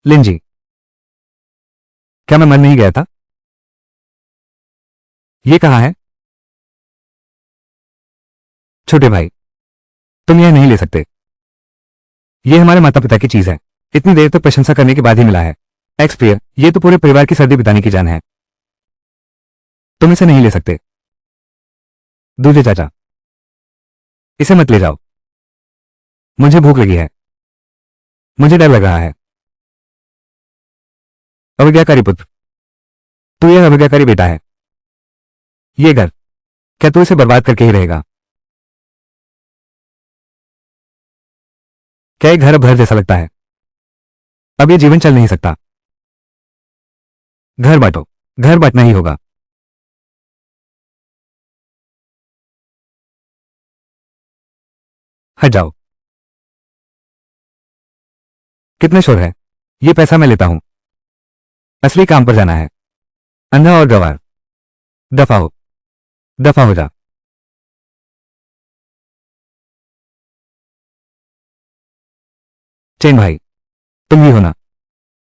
लिन जी, क्या मैं मर नहीं गया था? ये कहाँ है? छोटे भाई, तुम यह नहीं ले सकते। ये हमारे माता पिता की चीज है। इतनी देर तक प्रशंसा करने के बाद ही मिला है। एक्स प्रिय, ये तो पूरे परिवार की सर्दी बिताने की जान है। तुम इसे नहीं ले सकते। दूल्हे चाचा, इसे मत ले जाओ। मुझे भूख लगी है। मुझे डर लग रहा है। अवज्ञाकारी पुत्र, तू यह अवज्ञाकारी बेटा है। ये घर, क्या तू इसे बर्बाद करके ही रहेगा? क्या एक घर अब घर जैसा लगता है? अब ये जीवन चल नहीं सकता। घर बांटो। घर बांटना ही होगा। हट जाओ। कितने शोर है? ये पैसा मैं लेता हूं। असली काम पर जाना है। अंधा और गवार, दफा हो। दफा हो जा। चेन भाई, तुम ही हो ना?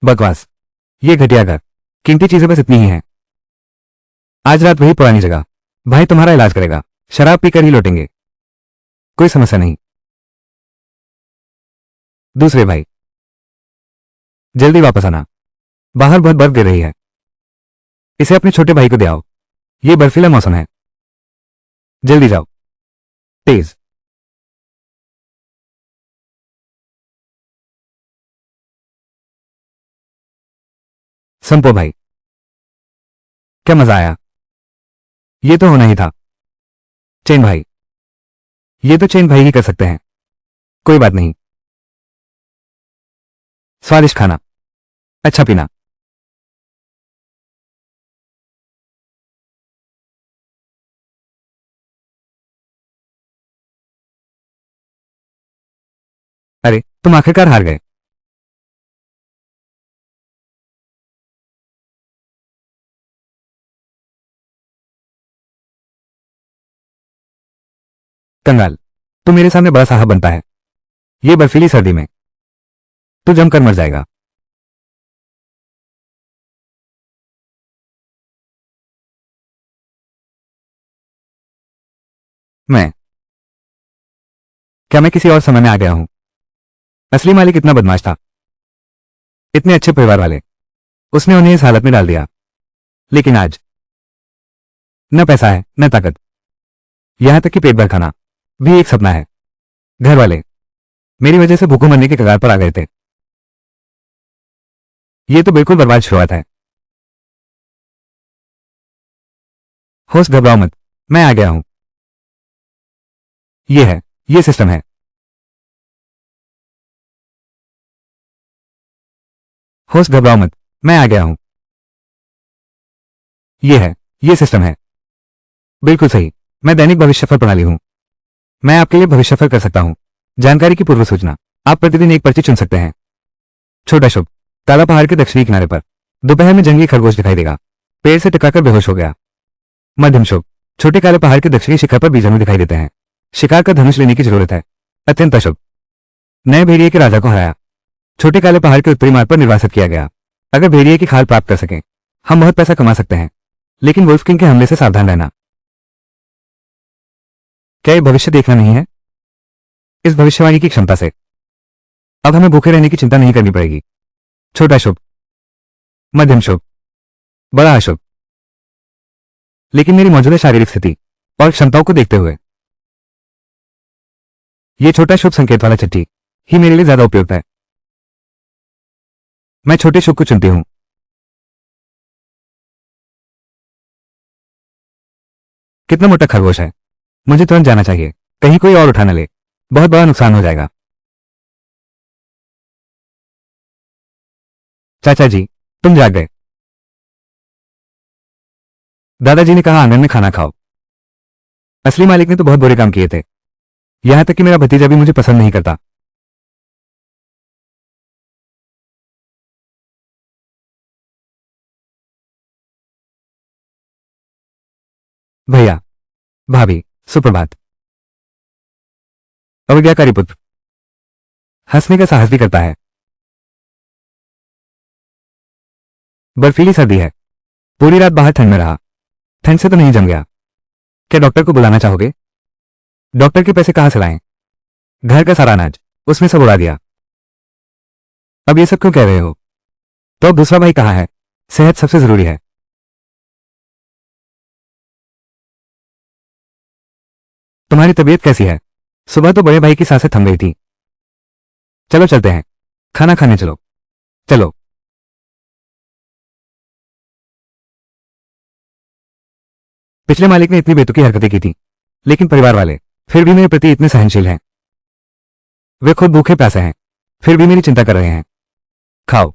बकवास। ये घटिया घर, कीमती चीजें बस इतनी ही हैं। आज रात वही पुरानी जगह। भाई तुम्हारा इलाज करेगा। शराब पीकर ही लौटेंगे। कोई समस्या नहीं। दूसरे भाई, जल्दी वापस आना। बाहर बहुत बर्फ गिर रही है। इसे अपने छोटे भाई को दे आओ। ये बर्फीला मौसम है। जल्दी जाओ। तेज। संपो भाई, क्या मजा आया। ये तो होना ही था। चेन भाई, ये तो चेन भाई ही कर सकते हैं। कोई बात नहीं। स्वादिष्ट खाना, अच्छा पीना। अरे तुम आखिरकार हार गए। कंगाल, तू मेरे सामने बड़ा साहब बनता है। ये बर्फीली सर्दी में तू जमकर मर जाएगा। मैं, क्या मैं किसी और समय में आ गया हूं? असली मालिक इतना बदमाश था। इतने अच्छे परिवार वाले, उसने उन्हें इस हालत में डाल दिया। लेकिन आज न पैसा है न ताकत, यहां तक कि पेट भर खाना भी एक सपना है। घर वाले मेरी वजह से भूखों मरने के कगार पर आ गए थे। ये तो बिल्कुल बर्बाद शुरुआत है। होश, घबराओ मत। मैं आ गया हूं। ये है, ये सिस्टम है। होश, घबराओ मत। मैं आ गया हूं। ये है, ये सिस्टम है। बिल्कुल सही। मैं दैनिक भविष्यफल प्रणाली हूं। मैं आपके लिए भविष्यफल कर सकता हूं। जानकारी की पूर्व सूचना। आप प्रतिदिन एक पर्ची चुन सकते हैं। छोटा शुभ, काला पहाड़ के दक्षिणी किनारे पर दोपहर में जंगली खरगोश दिखाई देगा। पेड़ से टकराकर बेहोश हो गया। मध्यम शुभ, छोटे काले पहाड़ के दक्षिणी शिखर पर बीजाणु दिखाई देते हैं। शिकार का धनुष लेने की जरूरत है। अत्यंत अशुभ, नए भेड़िए के राजा को हराया। छोटे काले पहाड़ के उत्तरी मार्ग पर निर्वासित किया गया। अगर भेड़िए की खाल प्राप्त कर सकें, हम बहुत पैसा कमा सकते हैं। लेकिन वुल्फ किंग के हमले से सावधान रहना। क्या ये भविष्य देखना नहीं है? इस भविष्यवाणी की क्षमता से अब हमें भूखे रहने की चिंता नहीं करनी पड़ेगी। छोटा शुभ, मध्यम शुभ, बड़ा अशुभ। लेकिन मेरी मौजूदा शारीरिक स्थिति और क्षमताओं को देखते हुए यह छोटा शुभ संकेत वाला चिट्ठी ही मेरे लिए ज्यादा उपयुक्त है। मैं छोटे शुभ को चुनती हूं। कितना मोटा खरगोश है। मुझे तुरंत जाना चाहिए, कहीं कोई और उठा न ले। बहुत बड़ा नुकसान हो जाएगा। चाचा जी, तुम जाग गए। दादाजी ने कहा आंगन में खाना खाओ। असली मालिक ने तो बहुत बुरे काम किए थे। यहां तक कि मेरा भतीजा भी मुझे पसंद नहीं करता। भैया, भाभी, सुप्रभात। अवज्ञाकारी पुत्र हंसने का साहस भी करता है। बर्फीली सर्दी है। पूरी रात बाहर ठंड में रहा। ठंड से तो नहीं जम गया। क्या डॉक्टर को बुलाना चाहोगे? डॉक्टर के पैसे कहां से लाएं? घर का सारा अनाज उसमें सब उड़ा दिया। अब ये सब क्यों कह रहे हो? तो अब दूसरा भाई कहाँ है? सेहत सबसे जरूरी है। तुम्हारी तबीयत कैसी है? सुबह तो बड़े भाई की सांसें थम गई थी। चलो चलते हैं, खाना खाने चलो। चलो। पिछले मालिक ने इतनी बेतुकी हरकतें की थी, लेकिन परिवार वाले फिर भी मेरे प्रति इतने सहनशील हैं। वे खुद भूखे प्यासे हैं, फिर भी मेरी चिंता कर रहे हैं। खाओ।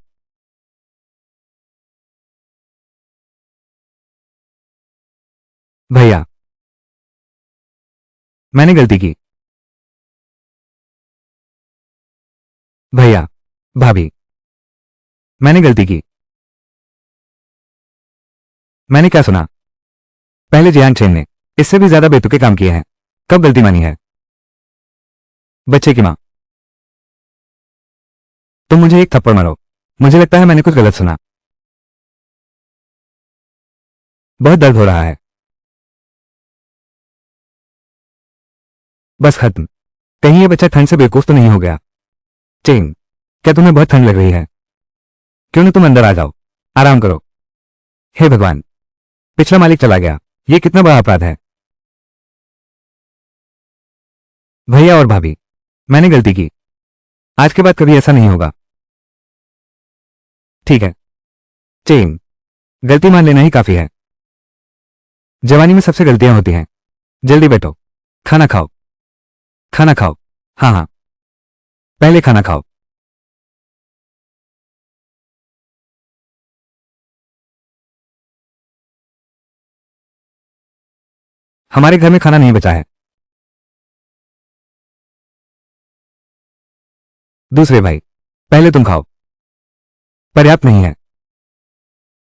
भैया, मैंने गलती की। भैया, भाभी, मैंने गलती की। मैंने क्या सुना? पहले जियान चेन ने इससे भी ज्यादा बेतुके काम किए हैं। कब गलती मानी है? बच्चे की मां, तुम मुझे एक थप्पड़ मारो। मुझे लगता है मैंने कुछ गलत सुना। बहुत दर्द हो रहा है। बस खत्म। कहीं ये बच्चा ठंड से बेवकूफ तो नहीं हो गया? चेन, क्या तुम्हें बहुत ठंड लग रही है? क्यों ना तुम अंदर आ जाओ, आराम करो। हे भगवान, पिछला मालिक चला गया। ये कितना बड़ा अपराध है। भैया और भाभी, मैंने गलती की। आज के बाद कभी ऐसा नहीं होगा। ठीक है। चेन, गलती मान लेना ही काफी है। जवानी में सबसे गलतियां होती हैं। जल्दी बैठो, खाना खाओ। खाना खाओ। हाँ हाँ, पहले खाना खाओ। हमारे घर में खाना नहीं बचा है। दूसरे भाई, पहले तुम खाओ। पर्याप्त नहीं है।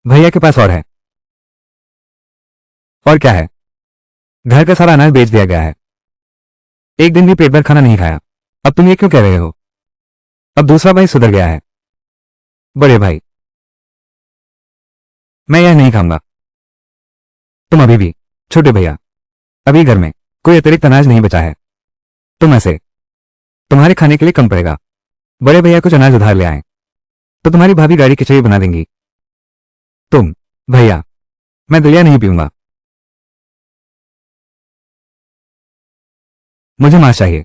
भैया के पास और है। और क्या है? घर का सारा अनाज बेच दिया गया है। एक दिन भी पेट भर खाना नहीं खाया। अब तुम ये क्यों कह रहे हो? अब दूसरा भाई सुधर गया है। बड़े भाई, मैं यह नहीं खाऊंगा। तुम अभी भी। छोटे भैया, अभी घर में कोई अतिरिक्त अनाज नहीं बचा है। तुम ऐसे तुम्हारे खाने के लिए कम पड़ेगा। बड़े भैया कुछ अनाज उधार ले आए तो तुम्हारी भाभी गाड़ी खिचड़ी बना देंगी। तुम, भैया, मैं दलिया नहीं पीऊंगा। मुझे मांस चाहिए।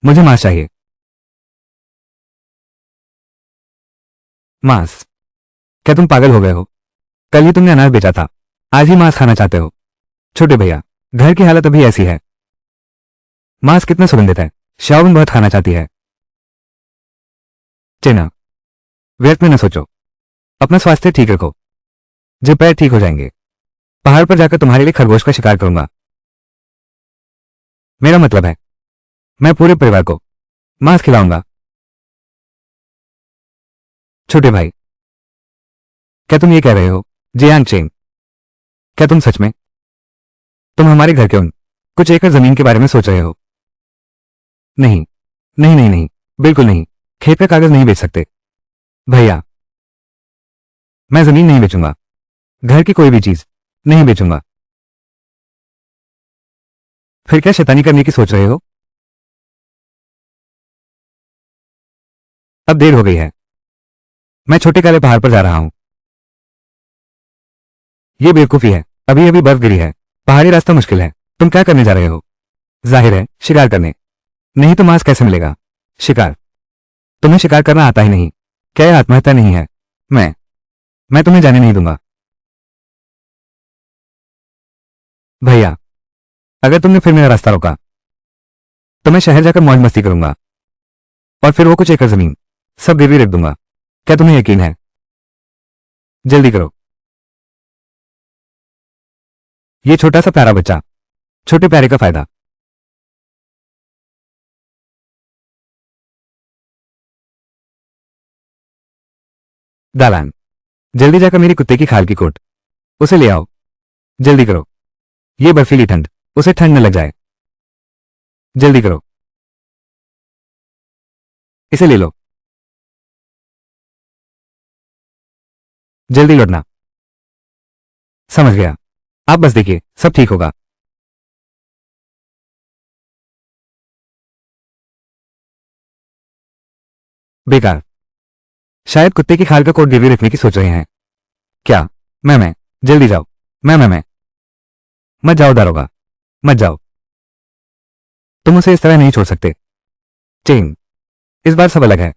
मुझे मांस चाहिए। मांस? क्या तुम पागल हो गए हो? कल ही तुमने अनाज बेचा था, आज ही मांस खाना चाहते हो? छोटे भैया, घर की हालत अभी ऐसी है। मांस कितना सुगंधित है। शाओबिन बहुत खाना चाहती है। चेना, व्यर्थ में न सोचो। अपना स्वास्थ्य ठीक रखो। जब पैर ठीक हो जाएंगे, पहाड़ पर जाकर तुम्हारे लिए खरगोश का शिकार करूंगा। मेरा मतलब है, मैं पूरे परिवार को मांस खिलाऊंगा। छोटे भाई, क्या तुम ये कह रहे हो? जियांग चेंग, क्या तुम सच में तुम हमारे घर के उन कुछ एकड़ जमीन के बारे में सोच रहे हो? नहीं, नहीं नहीं नहीं, बिल्कुल नहीं। खेत का कागज नहीं बेच सकते। भैया, मैं जमीन नहीं बेचूंगा। घर की कोई भी चीज नहीं बेचूंगा। फिर क्या शैतानी करने की सोच रहे हो? अब देर हो गई है। मैं छोटे काले पहाड़ पर जा रहा हूं। यह बेवकूफी है। अभी अभी बर्फ गिरी है। पहाड़ी रास्ता मुश्किल है। तुम क्या करने जा रहे हो? जाहिर है, शिकार करने। नहीं तो मांस कैसे मिलेगा? शिकार? तुम्हें शिकार करना आता ही नहीं। क्या यह आत्महत्या नहीं है? मैं तुम्हें जाने नहीं दूंगा। भैया, अगर तुमने फिर मेरा रास्ता रोका तो मैं शहर जाकर मौज मस्ती करूंगा और फिर वो कुछ एकड़ जमीन सब गिरवी रख दूंगा। क्या तुम्हें यकीन है? जल्दी करो। ये छोटा सा प्यारा बच्चा, छोटे प्यारे का फायदा। दालान, जल्दी जाकर मेरी कुत्ते की खाल की कोट उसे ले आओ। जल्दी करो। ये बर्फीली ठंड उसे ठंड न लग जाए। जल्दी करो। इसे ले लो। जल्दी लौटना। समझ गया। आप बस देखिए, सब ठीक होगा। बेकार। शायद कुत्ते की खाल का कोट गिरवी रखने की सोच रहे हैं। क्या? मैं जल्दी जाओ। मैं मत जाओ दारोगा, मत जाओ। तुम उसे इस तरह नहीं छोड़ सकते। चेन, इस बार सब अलग है।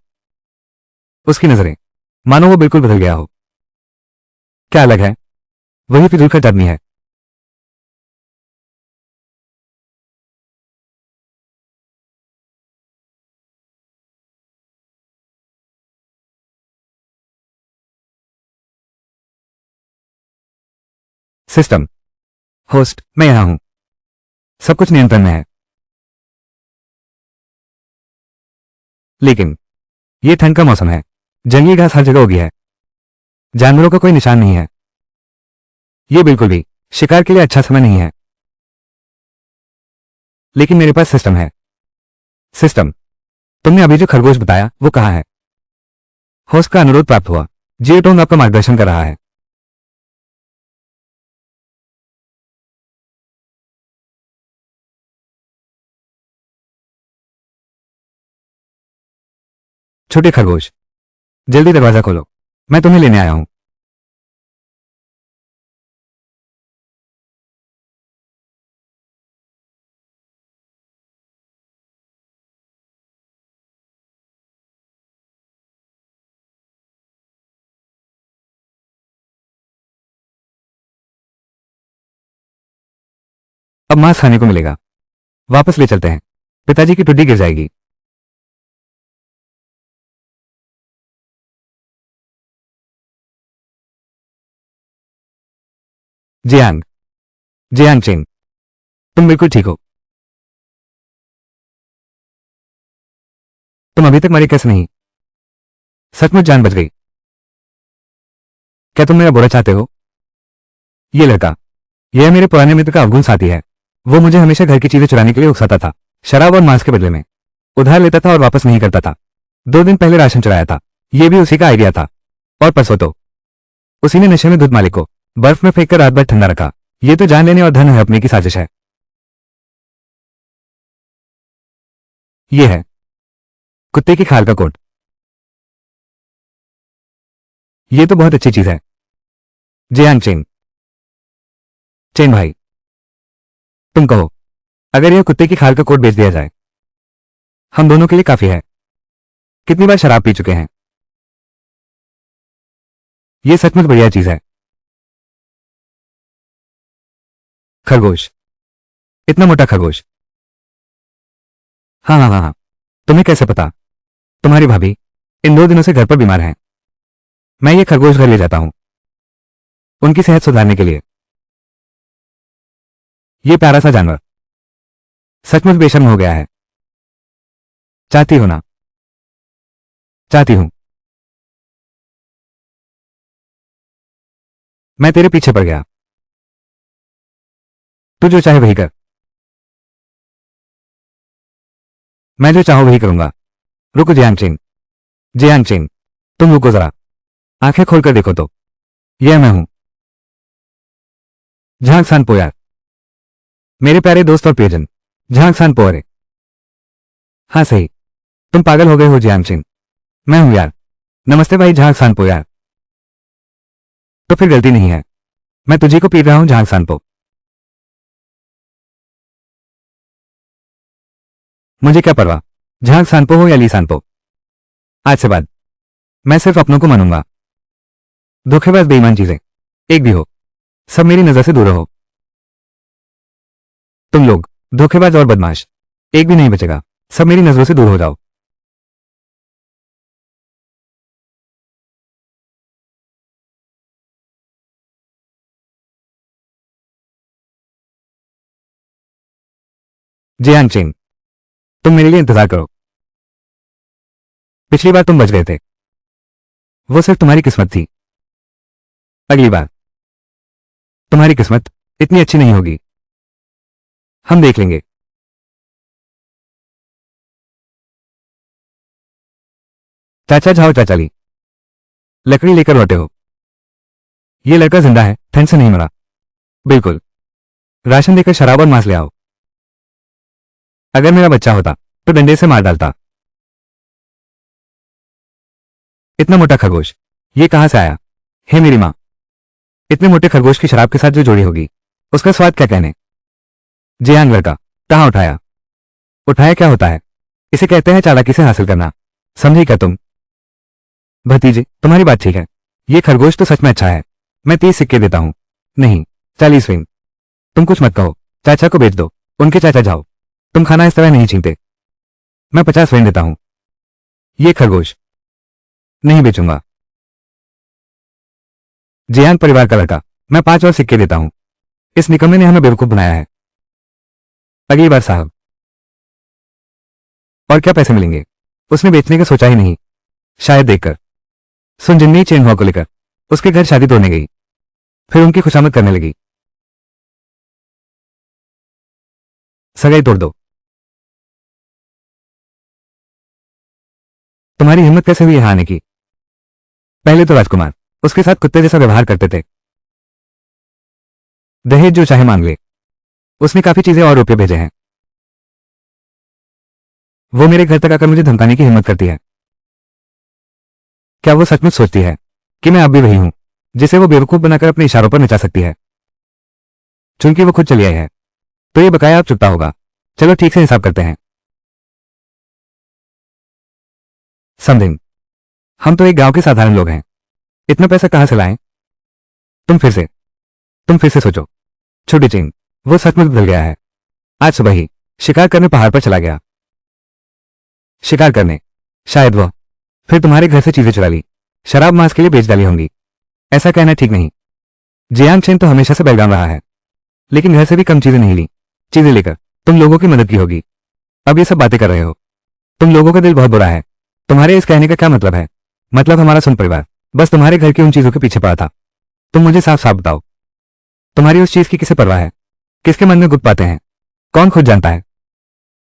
उसकी नजरें, मानो वो बिल्कुल बदल गया हो। क्या अलग है? वही फिजूल खर्च आदमी है। सिस्टम। होस्ट, मैं यहां हूं। सब कुछ नियंत्रण में है। लेकिन यह ठंड का मौसम है। जंगली घास हर जगह उगी है। जानवरों का कोई निशान नहीं है। यह बिल्कुल भी शिकार के लिए अच्छा समय नहीं है। लेकिन मेरे पास सिस्टम है। सिस्टम। तुमने अभी जो खरगोश बताया वो कहाँ है? होस्ट का अनुरोध प्राप्त हुआ। जियोटोंग आपका मार्गदर्शन कर रहा है। छोटे खरगोश, जल्दी दरवाजा खोलो। मैं तुम्हें लेने आया हूं। अब मांस खाने को मिलेगा। वापस ले चलते हैं। पिताजी की टुड्डी गिर जाएगी। जियांग, जियांग चेन, तुम बिल्कुल ठीक हो। तुम अभी तक मरे कैसे नहीं? सचमुच जान बच गई। क्या तुम मेरा बुरा चाहते हो? ये लड़का, यह मेरे पुराने मित्र का अवगुण साथी है। वो मुझे हमेशा घर की चीजें चुराने के लिए उकसाता था। शराब और मांस के बदले में उधार लेता था और वापस नहीं करता था। 2 दिन पहले राशन चुराया था। यह भी उसी का आइडिया था। और परसों तो उसी ने नशे में दूध मालिक को बर्फ में फेंक कर रात भर ठंडा रखा। ये तो जान लेने और धन हड़पने की साजिश है। यह है कुत्ते की खाल का कोट। यह तो बहुत अच्छी चीज है। जियांग चेन, चेन भाई, तुम कहो, अगर यह कुत्ते की खाल का कोट बेच दिया जाए, हम दोनों के लिए काफी है। कितनी बार शराब पी चुके हैं। यह सचमुच बढ़िया चीज है। खरगोश, इतना मोटा खरगोश। हाँ हाँ हाँ हाँ। तुम्हें कैसे पता? तुम्हारी भाभी इन 2 दिनों से घर पर बीमार हैं। मैं ये खरगोश घर ले जाता हूं उनकी सेहत सुधारने के लिए। ये प्यारा सा जानवर सचमुच बेशर्म हो गया है। चाहती हो ना? चाहती हूं। मैं तेरे पीछे पड़ गया। तू जो चाहे वही कर। मैं जो चाहूं वही करूंगा। रुको जियांग चेन, जियांग चेन, तुम रुको जरा। आंखें खोलकर देखो तो, यह मैं हूं। झांग सान पो यार, मेरे प्यारे दोस्त और प्रियजन। झांग सान पो। अरे हाँ सही, तुम पागल हो गए हो जियांग चेन। मैं हूं यार। नमस्ते भाई झांग सान पो यार। तो फिर गलती नहीं है। मैं तुझी को पीट रहा हूं झांग सान पो। मुझे क्या परवाह, झांग सान पो हो या ली सान पो। आज से बाद मैं सिर्फ अपनों को मानूंगा। धोखेबाज बेईमान चीजें एक भी हो, सब मेरी नजर से दूर रहो। तुम लोग धोखेबाज और बदमाश, एक भी नहीं बचेगा। सब मेरी नजरों से दूर हो जाओ। जियांग चेन, तुम मेरे लिए इंतजार करो। पिछली बार तुम बच गए थे, वो सिर्फ तुम्हारी किस्मत थी। अगली बार तुम्हारी किस्मत इतनी अच्छी नहीं होगी। हम देख लेंगे। चाचा जाओ चाचा ली, लकड़ी लेकर लौटे हो। ये लड़का जिंदा है, ठंड से नहीं मरा। बिल्कुल। राशन देकर शराब और मांस ले आओ। अगर मेरा बच्चा होता तो डंडे से मार डालता। इतना मोटा खरगोश ये कहां से आया? हे मेरी मां, इतने मोटे खरगोश की शराब के साथ जो जोड़ी होगी उसका स्वाद क्या कहने। जियांग लड़का, कहां उठाया? उठाया क्या होता है? इसे कहते हैं चालाकी से हासिल करना, समझे क्या तुम? भतीजे, तुम्हारी बात ठीक है, ये खरगोश तो सच में अच्छा है। मैं 30 सिक्के देता हूं। नहीं, 40 वें। तुम कुछ मत कहो, चाचा को बेच दो। उनके चाचा जाओ, तुम खाना इस तरह नहीं छीनते। मैं 50 वें देता हूं। ये खरगोश नहीं बेचूंगा। जियांग परिवार का लड़का, मैं 5 और सिक्के देता हूं। इस निकम्मे ने हमें बेवकूफ बनाया है। अगली बार साहब। और क्या पैसे मिलेंगे? उसने बेचने का सोचा ही नहीं, शायद देखकर। सुन जिन्नी चेन हुआ को लेकर उसके घर शादी तोड़ने गई, फिर उनकी खुशामद करने लगी। सगाई तोड़ दो। तुम्हारी हिम्मत कैसे हुई यहां आने की? पहले तो राजकुमार उसके साथ कुत्ते जैसा व्यवहार करते थे। दहेज जो चाहे मांग ले। उसने काफी चीजें और रुपये भेजे हैं। वो मेरे घर तक आकर मुझे धमकाने की हिम्मत करती है। क्या वो सचमुच सोचती है कि मैं अब भी वही हूं जिसे वो बेवकूफ बनाकर अपने इशारों पर नचा सकती है? चूंकि वो खुद चली आई है तो ये बकाया अब चुकता होगा। चलो ठीक से हिसाब करते हैं। समथिंग, हम तो एक गांव के साधारण लोग हैं, इतना पैसा कहां से लाएं? तुम फिर से सोचो। छोटी चेंग, वो सचमुच बदल गया है। आज सुबह ही शिकार करने पहाड़ पर चला गया। शिकार करने? शायद वह फिर तुम्हारे घर से चीजें चुरा ली, शराब मांस के लिए बेच डाली होंगी। ऐसा कहना ठीक नहीं। जियांग चेन तो हमेशा से बेलगाम रहा है, लेकिन घर से भी कम चीजें नहीं ली। चीजें लेकर तुम लोगों की मदद की होगी। अब ये सब बातें कर रहे हो। तुम लोगों का दिल बहुत बुरा है। तुम्हारे इस कहने का क्या मतलब है? मतलब हमारा सुन परिवार बस तुम्हारे घर की उन चीजों के पीछे पड़ा था। तुम मुझे साफ साफ बताओ, तुम्हारी उस चीज की किसे परवाह है? किसके मन में गुप्त बातें हैं? कौन खुद जानता है?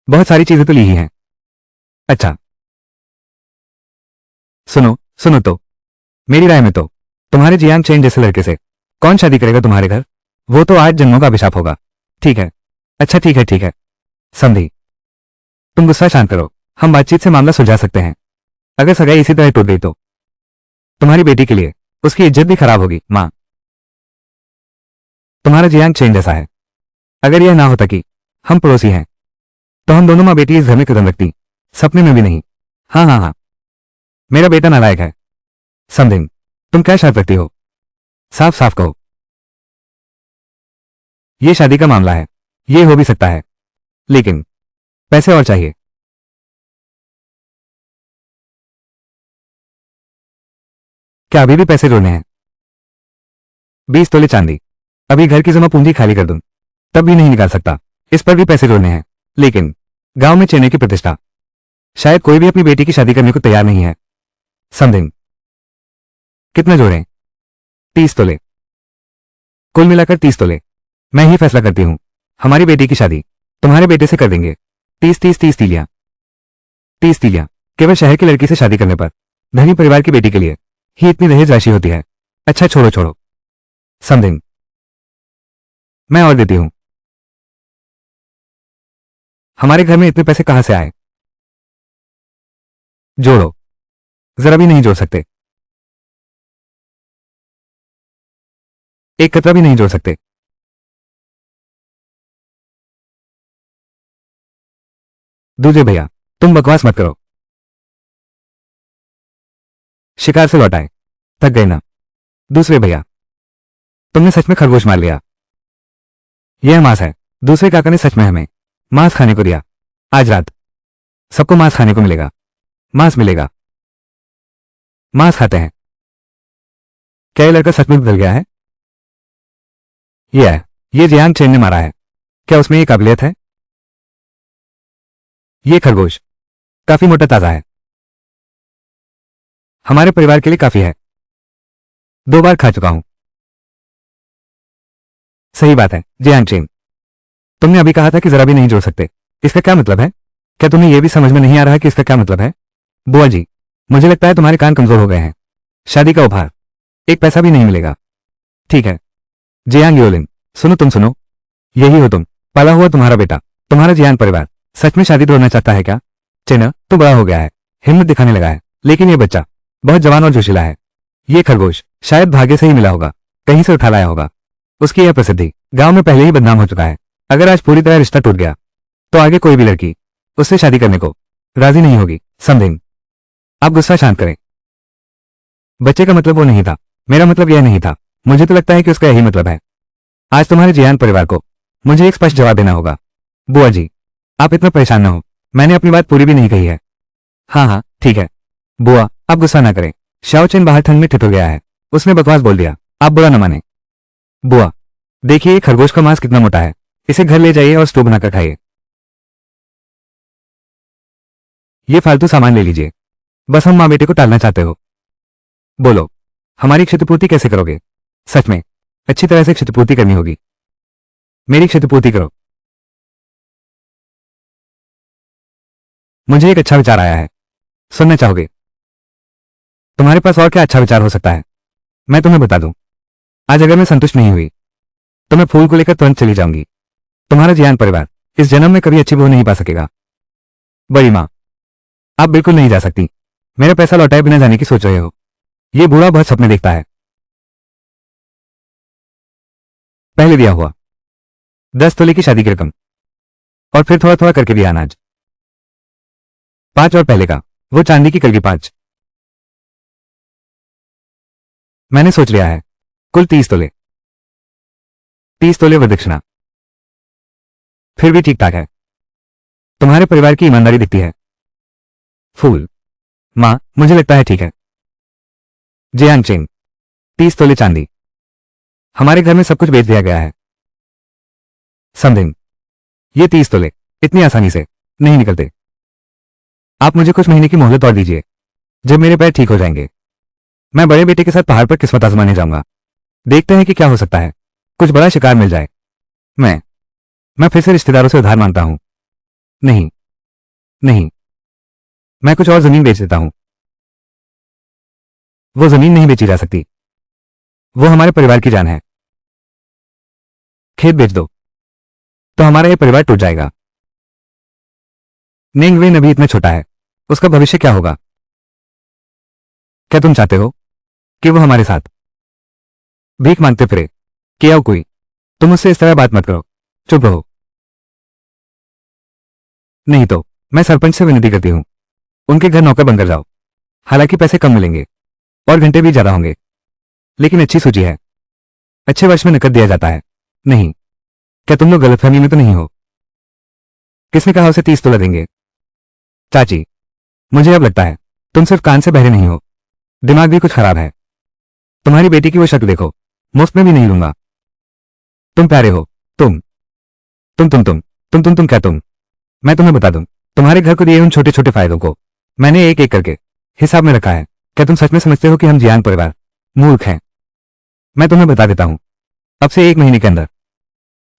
बहुत सारी चीजें तो ली ही हैं। अच्छा, सुनो तो, मेरी राय में तो तुम्हारे जियांग चेन जैसे लड़के से कौन शादी करेगा तुम्हारे घर? वो तो 8 जन्मों का अभिशाप होगा। ठीक है, अच्छा ठीक है, समझी। तुम गुस्सा शांत करो, हम बातचीत से मामला सुलझा सकते हैं। अगर सगाई इसी तरह टूट गई तो तुम्हारी बेटी के लिए उसकी इज्जत भी खराब होगी। मां, तुम्हारा जियांग चेन जैसा है। अगर यह ना होता कि हम पड़ोसी हैं तो हम दोनों मां बेटी इस घर में कदम रखती, सपने में भी नहीं। हाँ, मेरा बेटा नालायक है। समथिंग, तुम क्या शर्त रखती हो? साफ साफ कहो। यह शादी का मामला है, ये हो भी सकता है, लेकिन पैसे और चाहिए। क्या अभी भी पैसे जोड़ने हैं? 20 तोले चांदी। अभी घर की जमा पूंजी खाली कर दूं तब भी नहीं निकाल सकता। इस पर भी पैसे जोड़ने हैं, लेकिन गांव में चेन्नई की प्रतिष्ठा, शायद कोई भी अपनी बेटी की शादी करने को तैयार नहीं है। समथिंग, कितना जोड़ें? 30 तोले। कुल मिलाकर 30 तोले। मैं ही फैसला करती हूं। हमारी बेटी की शादी तुम्हारे बेटे से कर देंगे। 30 तीलियां। 30 तीलियां केवल शहर की लड़की से शादी करने पर धनी परिवार की बेटी के लिए ही इतनी दहेज राशि होती है। अच्छा छोड़ो। समथिंग, मैं और देती हूं। हमारे घर में इतने पैसे कहां से आए? जोड़ो। जरा भी नहीं जोड़ सकते। एक कतरा भी नहीं जोड़ सकते। दूजे भैया, तुम बकवास मत करो। शिकार से लौट आए, थक गए ना? दूसरे भैया, तुमने सच में खरगोश मार लिया। यह मांस है। दूसरे काका ने सच में हमें मांस खाने को दिया। आज रात सबको मांस खाने को मिलेगा। मांस मिलेगा। मांस खाते हैं। क्या ये लड़का सच में बदल गया है? ये जियांग चेन ने मारा है। क्या उसमें ये काबिलियत है? ये खरगोश काफी मोटा ताजा है। हमारे परिवार के लिए काफी है। 2 बार खा चुका हूं। सही बात है जियांग चेन, तुमने अभी कहा था कि जरा भी नहीं जोड़ सकते। इसका क्या मतलब है? क्या तुम्हें यह भी समझ में नहीं आ रहा कि इसका क्या मतलब है? बुआ जी, मुझे लगता है तुम्हारे कान कमजोर हो गए हैं। शादी का उपहार, एक पैसा भी नहीं मिलेगा। ठीक है। जियांग योलिन, सुनो, तुम सुनो, यही हो तुम, पाला हुआ तुम्हारा बेटा, तुम्हारा जियांग परिवार सच में शादी तोड़ना चाहता है क्या? चेना, तू बड़ा हो गया है, हिम्मत दिखाने लगा है, लेकिन ये बच्चा बहुत जवान और जोशीला है। ये खरगोश शायद भाग्य से ही मिला होगा, कहीं से उठा लाया होगा। उसकी यह प्रसिद्धि गांव में पहले ही बदनाम हो चुका है। अगर आज पूरी तरह रिश्ता टूट गया तो आगे कोई भी लड़की उससे शादी करने को राजी नहीं होगी। समथिंग, आप गुस्सा शांत करें। बच्चे का मतलब वो नहीं था, मेरा मतलब यह नहीं था। मुझे तो लगता है कि उसका यही मतलब है। आज तुम्हारे जियान परिवार को मुझे एक स्पष्ट जवाब देना होगा। बुआ जी, आप इतना परेशान न हो, मैंने अपनी बात पूरी भी नहीं कही है। हाँ हाँ ठीक है बुआ, आप गुस्सा ना करें। शाओ चेन बाहर ठंड में ठिठुर गया है, उसने बकवास बोल दिया, आप बुरा न माने। बुआ, देखिए खरगोश का मांस कितना मोटा है, इसे घर ले जाइए और स्टोव बनाकर खाइए। ये फालतू सामान ले लीजिए, बस हम माँ बेटे को टालना चाहते हो। बोलो, हमारी क्षतिपूर्ति कैसे करोगे? सच में अच्छी तरह से क्षतिपूर्ति करनी होगी। मेरी क्षतिपूर्ति करो। मुझे एक अच्छा विचार आया है, सुनना चाहोगे? तुम्हारे पास और क्या अच्छा विचार हो सकता है? मैं तुम्हें बता दूं, आज अगर मैं संतुष्ट नहीं हुई तो मैं फूल को लेकर तुरंत चली जाऊंगी। तुम्हारा जियान परिवार इस जन्म में कभी अच्छी बहू नहीं पा सकेगा। बड़ी माँ, आप बिल्कुल नहीं जा सकती। मेरा पैसा लौटाए बिना जाने की सोच रहे हो। ये बूढ़ा बहुत सपने देखता है। पहले दिया हुआ 10 तोले की शादी की रकम, और फिर थोड़ा थोड़ा करके दिया अनाज 5, और पहले का वो चांदी की कलगी 5। मैंने सोच लिया है, कुल 30 तोले। 30 तोले वरदक्षिणा। फिर भी ठीक ठाक है, तुम्हारे परिवार की ईमानदारी दिखती है। फूल, माँ मुझे लगता है ठीक है। जियांग चेंग, 30 तोले चांदी। हमारे घर में सब कुछ बेच दिया गया है। समथिंग, ये 30 तोले इतनी आसानी से नहीं निकलते। आप मुझे कुछ महीने की मोहलत और दीजिए, जब मेरे पैर ठीक हो जाएंगे मैं बड़े बेटे के साथ पहाड़ पर किस्मत आजमाने जाऊंगा। देखते हैं कि क्या हो सकता है, कुछ बड़ा शिकार मिल जाए। मैं फिर से रिश्तेदारों से उधार मांगता हूं। नहीं नहीं, मैं कुछ और जमीन बेच देता हूं। वो जमीन नहीं बेची जा सकती, वो हमारे परिवार की जान है। खेत बेच दो तो हमारा ये परिवार टूट जाएगा। नेंगवेन अभी इतना छोटा है, उसका भविष्य क्या होगा? क्या तुम चाहते हो कि वो हमारे साथ भीख मांगते फिरे? किया कोई, तुम उससे इस तरह बात मत करो, चुप रहो। नहीं तो मैं सरपंच से विनती करती हूं, उनके घर नौकर बनकर जाओ। हालांकि पैसे कम मिलेंगे और घंटे भी ज्यादा होंगे, लेकिन अच्छी सूची है। अच्छे वर्ष में नकद दिया जाता है। नहीं, क्या तुम लोग गलतफहमी में तो नहीं हो? किसने कहा उसे 30 तोला देंगे? चाची, मुझे अब लगता है तुम सिर्फ कान से बहरे नहीं हो, दिमाग भी कुछ खराब है। तुम्हारी बेटी की वो शक्ल देखो, मुफ्त में भी नहीं लूंगा। तुम प्यारे हो। तुम क्या तुम? मैं तुम्हें बता दूं, तुम्हारे घर को दिए उन छोटे छोटे फायदों को मैंने एक एक करके हिसाब में रखा है। क्या तुम सच में समझते हो कि हम जियांग परिवार मूर्ख हैं? मैं तुम्हें बता देता हूं, अब से 1 महीने के अंदर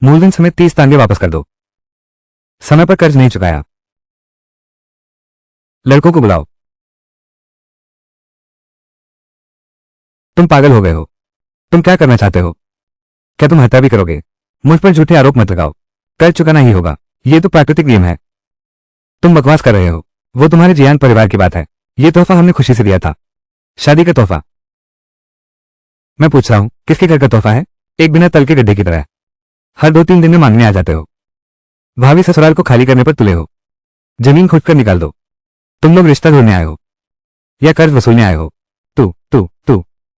मूलधन समेत 30 तांगे वापस कर दो। समय पर कर्ज नहीं चुकाया। लड़कों को बुलाओ। तुम पागल हो गए हो? तुम क्या करना चाहते हो? क्या तुम हत्या भी करोगे? मुझ पर झूठे आरोप मत लगाओ, कर्ज चुकाना ही होगा, ये तो प्राकृतिक नियम है। तुम बकवास कर रहे हो, वो तुम्हारे जियान परिवार की बात है। ये तोहफा हमने खुशी से दिया था, शादी का तोहफा। मैं पूछ रहा हूं, किसके घर का तोहफा है? एक बिना तल के गड्ढे की तरह हर 2-3 दिन में मांगने आ जाते हो। भाभी ससुराल को खाली करने पर तुले हो। जमीन खोद कर निकाल दो। तुम लोग रिश्ता ढूंढने आए हो या कर्ज वसूलने आए हो? तू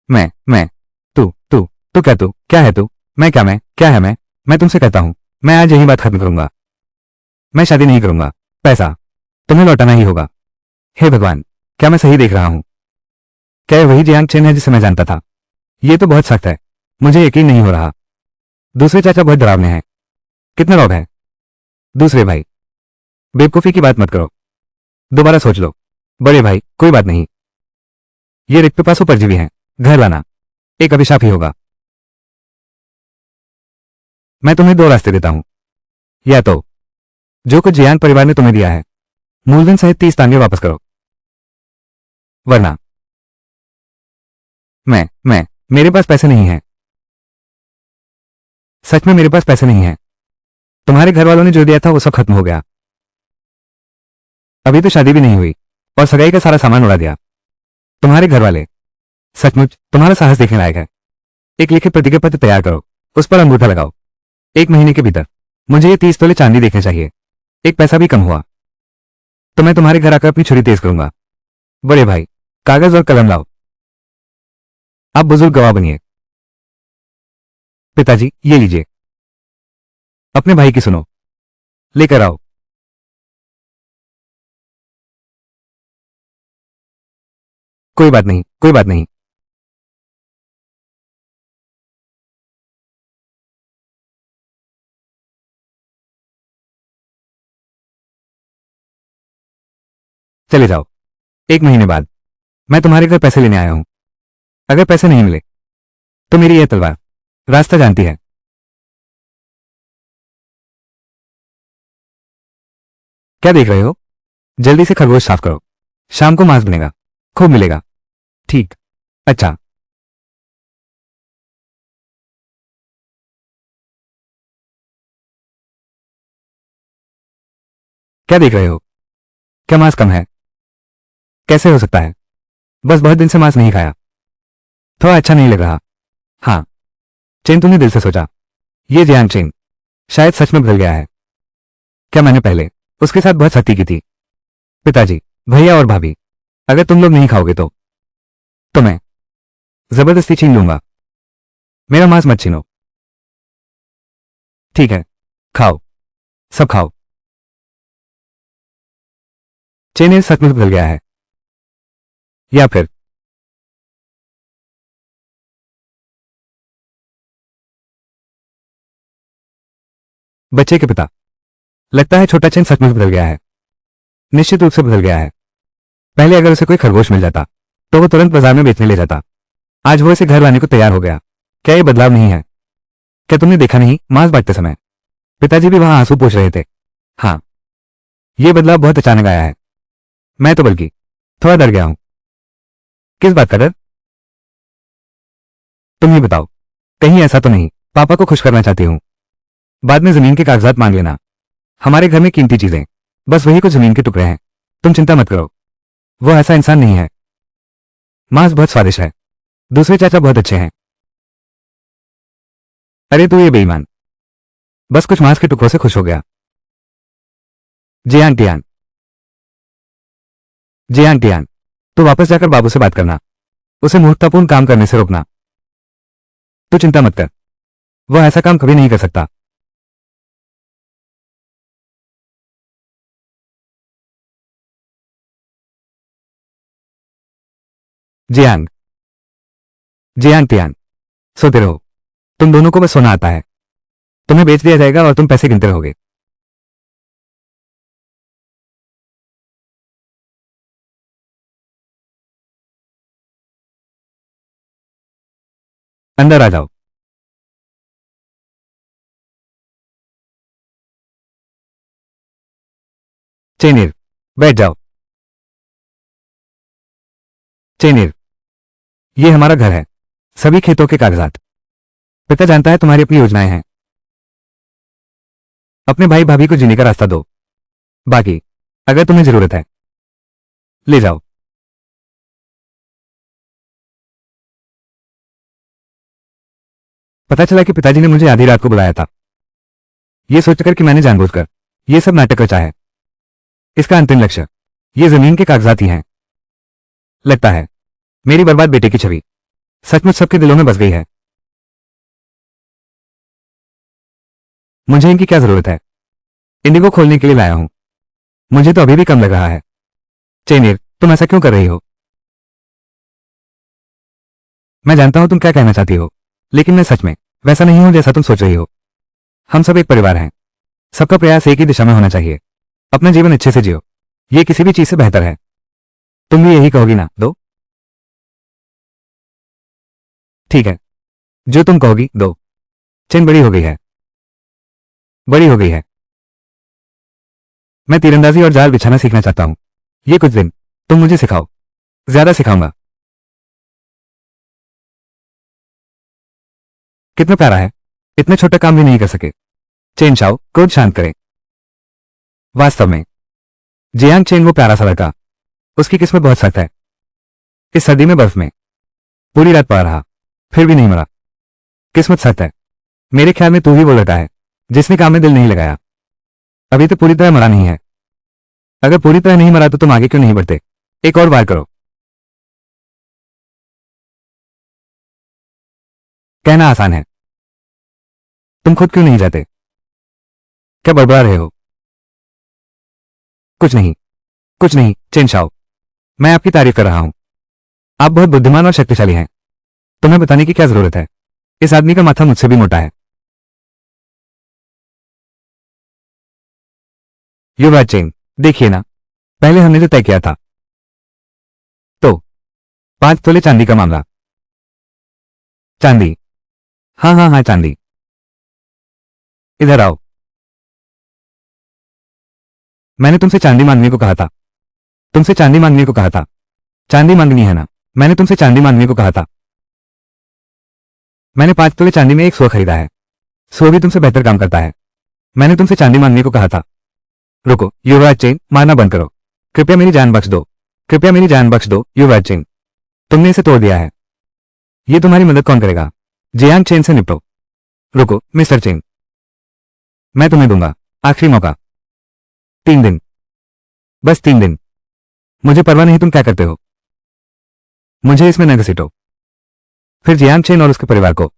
मैं तू क्या है तू? मैं क्या है मैं तुमसे कहता हूं, मैं आज यही बात खत्म करूंगा। मैं शादी नहीं करूंगा, पैसा तुम्हें लौटाना ही होगा। हे भगवान, क्या मैं सही देख रहा हूं? क्या ये वही जियांग चेन है जिसे मैं जानता था? ये तो बहुत सख्त है, मुझे यकीन नहीं हो रहा। दूसरे चाचा बहुत डरावने हैं। कितना रौब है? दूसरे भाई, बेवकूफी की बात मत करो, दोबारा सोच लो। बड़े भाई, कोई बात नहीं, ये रिक्त पासों परजीवी हैं, घर लाना एक अभिशाप ही होगा। मैं तुम्हें 2 रास्ते देता हूं, या तो जो कुछ जियांग परिवार ने तुम्हें दिया है मूलधन सहित 30 तांगे वापस करो, वरना मैं मेरे पास पैसे नहीं है। सच में मेरे पास पैसे नहीं है। तुम्हारे घर वालों ने जो दिया था वो सब खत्म हो गया। अभी तो शादी भी नहीं हुई और सगाई का सारा सामान उड़ा दिया तुम्हारे घर वाले। सचमुच तुम्हारा साहस देखने लायक है। एक लिखित प्रतिज्ञा पत्र तैयार करो, उस पर अंगूठा लगाओ। 1 महीने के भीतर मुझे ये 30 तोले चांदी देखने चाहिए। एक पैसा भी कम हुआ तो मैं तुम्हारे घर आकर अपनी छुरी तेज करूंगा। बड़े भाई, कागज और कलम लाओ। आप बुजुर्ग गवाह बनिए। पिताजी, ये लीजिए। अपने भाई की सुनो। लेकर आओ। कोई बात नहीं, कोई बात नहीं। चले जाओ। 1 महीने बाद मैं तुम्हारे घर पैसे लेने आया हूं। अगर पैसे नहीं मिले तो मेरी यह तलवार रास्ता जानती है। क्या देख रहे हो? जल्दी से खरगोश साफ करो। शाम को मांस बनेगा, खूब मिलेगा। ठीक। अच्छा। क्या देख रहे हो? क्या मांस कम है? कैसे हो सकता है? बस बहुत दिन से मांस नहीं खाया, थोड़ा अच्छा नहीं लग रहा। हाँ, चेन तुमने दिल से सोचा। ये जियांग चेन शायद सच में बदल गया है। क्या मैंने पहले उसके साथ बहुत सख्ती की थी? पिताजी, भैया और भाभी, अगर तुम लोग नहीं खाओगे तो मैं जबरदस्ती छीन लूंगा। मेरा मांस मत छीनो। ठीक है, खाओ, सब खाओ। चेन सचमुच बदल गया है। या फिर बच्चे के पिता, लगता है छोटा चेन सचमुच बदल गया है। निश्चित रूप से बदल गया है। पहले अगर उसे कोई खरगोश मिल जाता तो वो तुरंत बाजार में बेचने ले जाता। आज वो इसे घर लाने को तैयार हो गया। क्या ये बदलाव नहीं है? क्या तुमने देखा नहीं मांस बांटते समय पिताजी भी वहां आंसू पोंछ रहे थे? हाँ, ये बदलाव बहुत अचानक आया है। मैं तो बल्कि थोड़ा डर गया हूं। किस बात का डर? तुम ही बताओ। कहीं ऐसा तो नहीं पापा को खुश करना चाहती हूं? बाद में जमीन के कागजात मांग लेना। हमारे घर में कीमती चीजें बस वही कुछ जमीन के टुकड़े हैं। तुम चिंता मत करो, वो ऐसा इंसान नहीं है। मांस बहुत स्वादिष्ट है। दूसरे चाचा बहुत अच्छे हैं। अरे तू ये बेईमान, बस कुछ मांस के टुकड़ों से खुश हो गया। जियांग टियान, जियांग टियान, तो वापस जाकर बाबू से बात करना, उसे मूर्खतापूर्ण काम करने से रोकना। तू चिंता मत कर, वो ऐसा काम कभी नहीं कर सकता। जियांग, जियांग टियान, सोते रहो। तुम दोनों को बस सोना आता है। तुम्हें बेच दिया जाएगा और तुम पैसे गिनते रहोगे। अंदर आ जाओ। चेनिर, बैठ जाओ। चेनिर, ये हमारा घर है। सभी खेतों के कागजात। पिता जानता है तुम्हारी अपनी योजनाएं हैं। अपने भाई भाभी को जीने का रास्ता दो। बाकी अगर तुम्हें जरूरत है ले जाओ। पता चला कि पिताजी ने मुझे आधी रात को बुलाया था, यह सोचकर कि मैंने जानबूझकर यह सब नाटक रचा है। इसका अंतिम लक्ष्य ये जमीन के कागजात ही हैं। लगता है मेरी बर्बाद बेटे की छवि सचमुच सबके दिलों में बस गई है। मुझे इनकी क्या जरूरत है? इंडिगो खोलने के लिए लाया हूं। मुझे तो अभी भी कम लग रहा है। चेनीर, तुम ऐसा क्यों कर रही हो? मैं जानता हूं तुम क्या कहना चाहती हो, लेकिन मैं सच में वैसा नहीं हूं जैसा तुम सोच रही हो। हम सब एक परिवार हैं। सबका प्रयास एक ही दिशा में होना चाहिए। अपना जीवन अच्छे से जियो, ये किसी भी चीज से बेहतर है। तुम भी यही कहोगी ना? दो। ठीक है, जो तुम कहोगी दो। चेन बड़ी हो गई है, बड़ी हो गई है। मैं तीरंदाजी और जाल बिछाना सीखना चाहता हूं। ये कुछ दिन तुम मुझे सिखाओ। ज्यादा सिखाऊंगा। कितना प्यारा है, इतना छोटा काम भी नहीं कर सके। चेन शाओ, क्रोध शांत करें। वास्तव में जियांग चेन वो प्यारा सा लड़का, उसकी किस्मत बहुत सख्त है। इस सर्दी में बर्फ में पूरी रात पड़ा रहा, फिर भी नहीं मरा। किस्मत सख्त है। मेरे ख्याल में तू ही वो लड़का है जिसने काम में दिल नहीं लगाया। अभी तो पूरी तरह मरा नहीं है। अगर पूरी तरह नहीं मरा तो तुम आगे क्यों नहीं बढ़ते? एक और बार करो। कहना आसान है, तुम खुद क्यों नहीं जाते? क्या बड़बड़ा रहे हो? कुछ नहीं, कुछ नहीं चेन शाओ, मैं आपकी तारीफ कर रहा हूं। आप बहुत बुद्धिमान और शक्तिशाली हैं। तुम्हें बताने की क्या जरूरत है? इस आदमी का माथा मुझसे भी मोटा है। युवराज चेन, देखिए ना, पहले हमने जो तय किया था, तो 5 तोले चांदी का मामला। चांदी? हाँ हाँ हाँ, चांदी। इधर आओ। मैंने तुमसे चांदी मांगने को कहा था। तुमसे चांदी मांगने को कहा था। चांदी मांगनी है ना? मैंने तुमसे चांदी मांगने को कहा था। मैंने 5 तोले चांदी में एक सुआ खरीदा है। सुआ भी तुमसे बेहतर काम करता है। मैंने तुमसे चांदी मांगने को कहा था। रुको युवराज चेन, मारना बंद करो। कृपया मेरी जान बख्श दो। कृपया मेरी जान बख्श दो युवराज चेन। तुमने इसे तोड़ दिया है। ये तुम्हारी मदद कौन करेगा? जियांग चेन से निपटो। रुको मिस्टर चेन, मैं तुम्हें दूंगा आखिरी मौका। 3 दिन, बस 3 दिन। मुझे परवाह नहीं तुम क्या करते हो। मुझे इसमें न घसीटो। फिर जियांग चेन और उसके परिवार को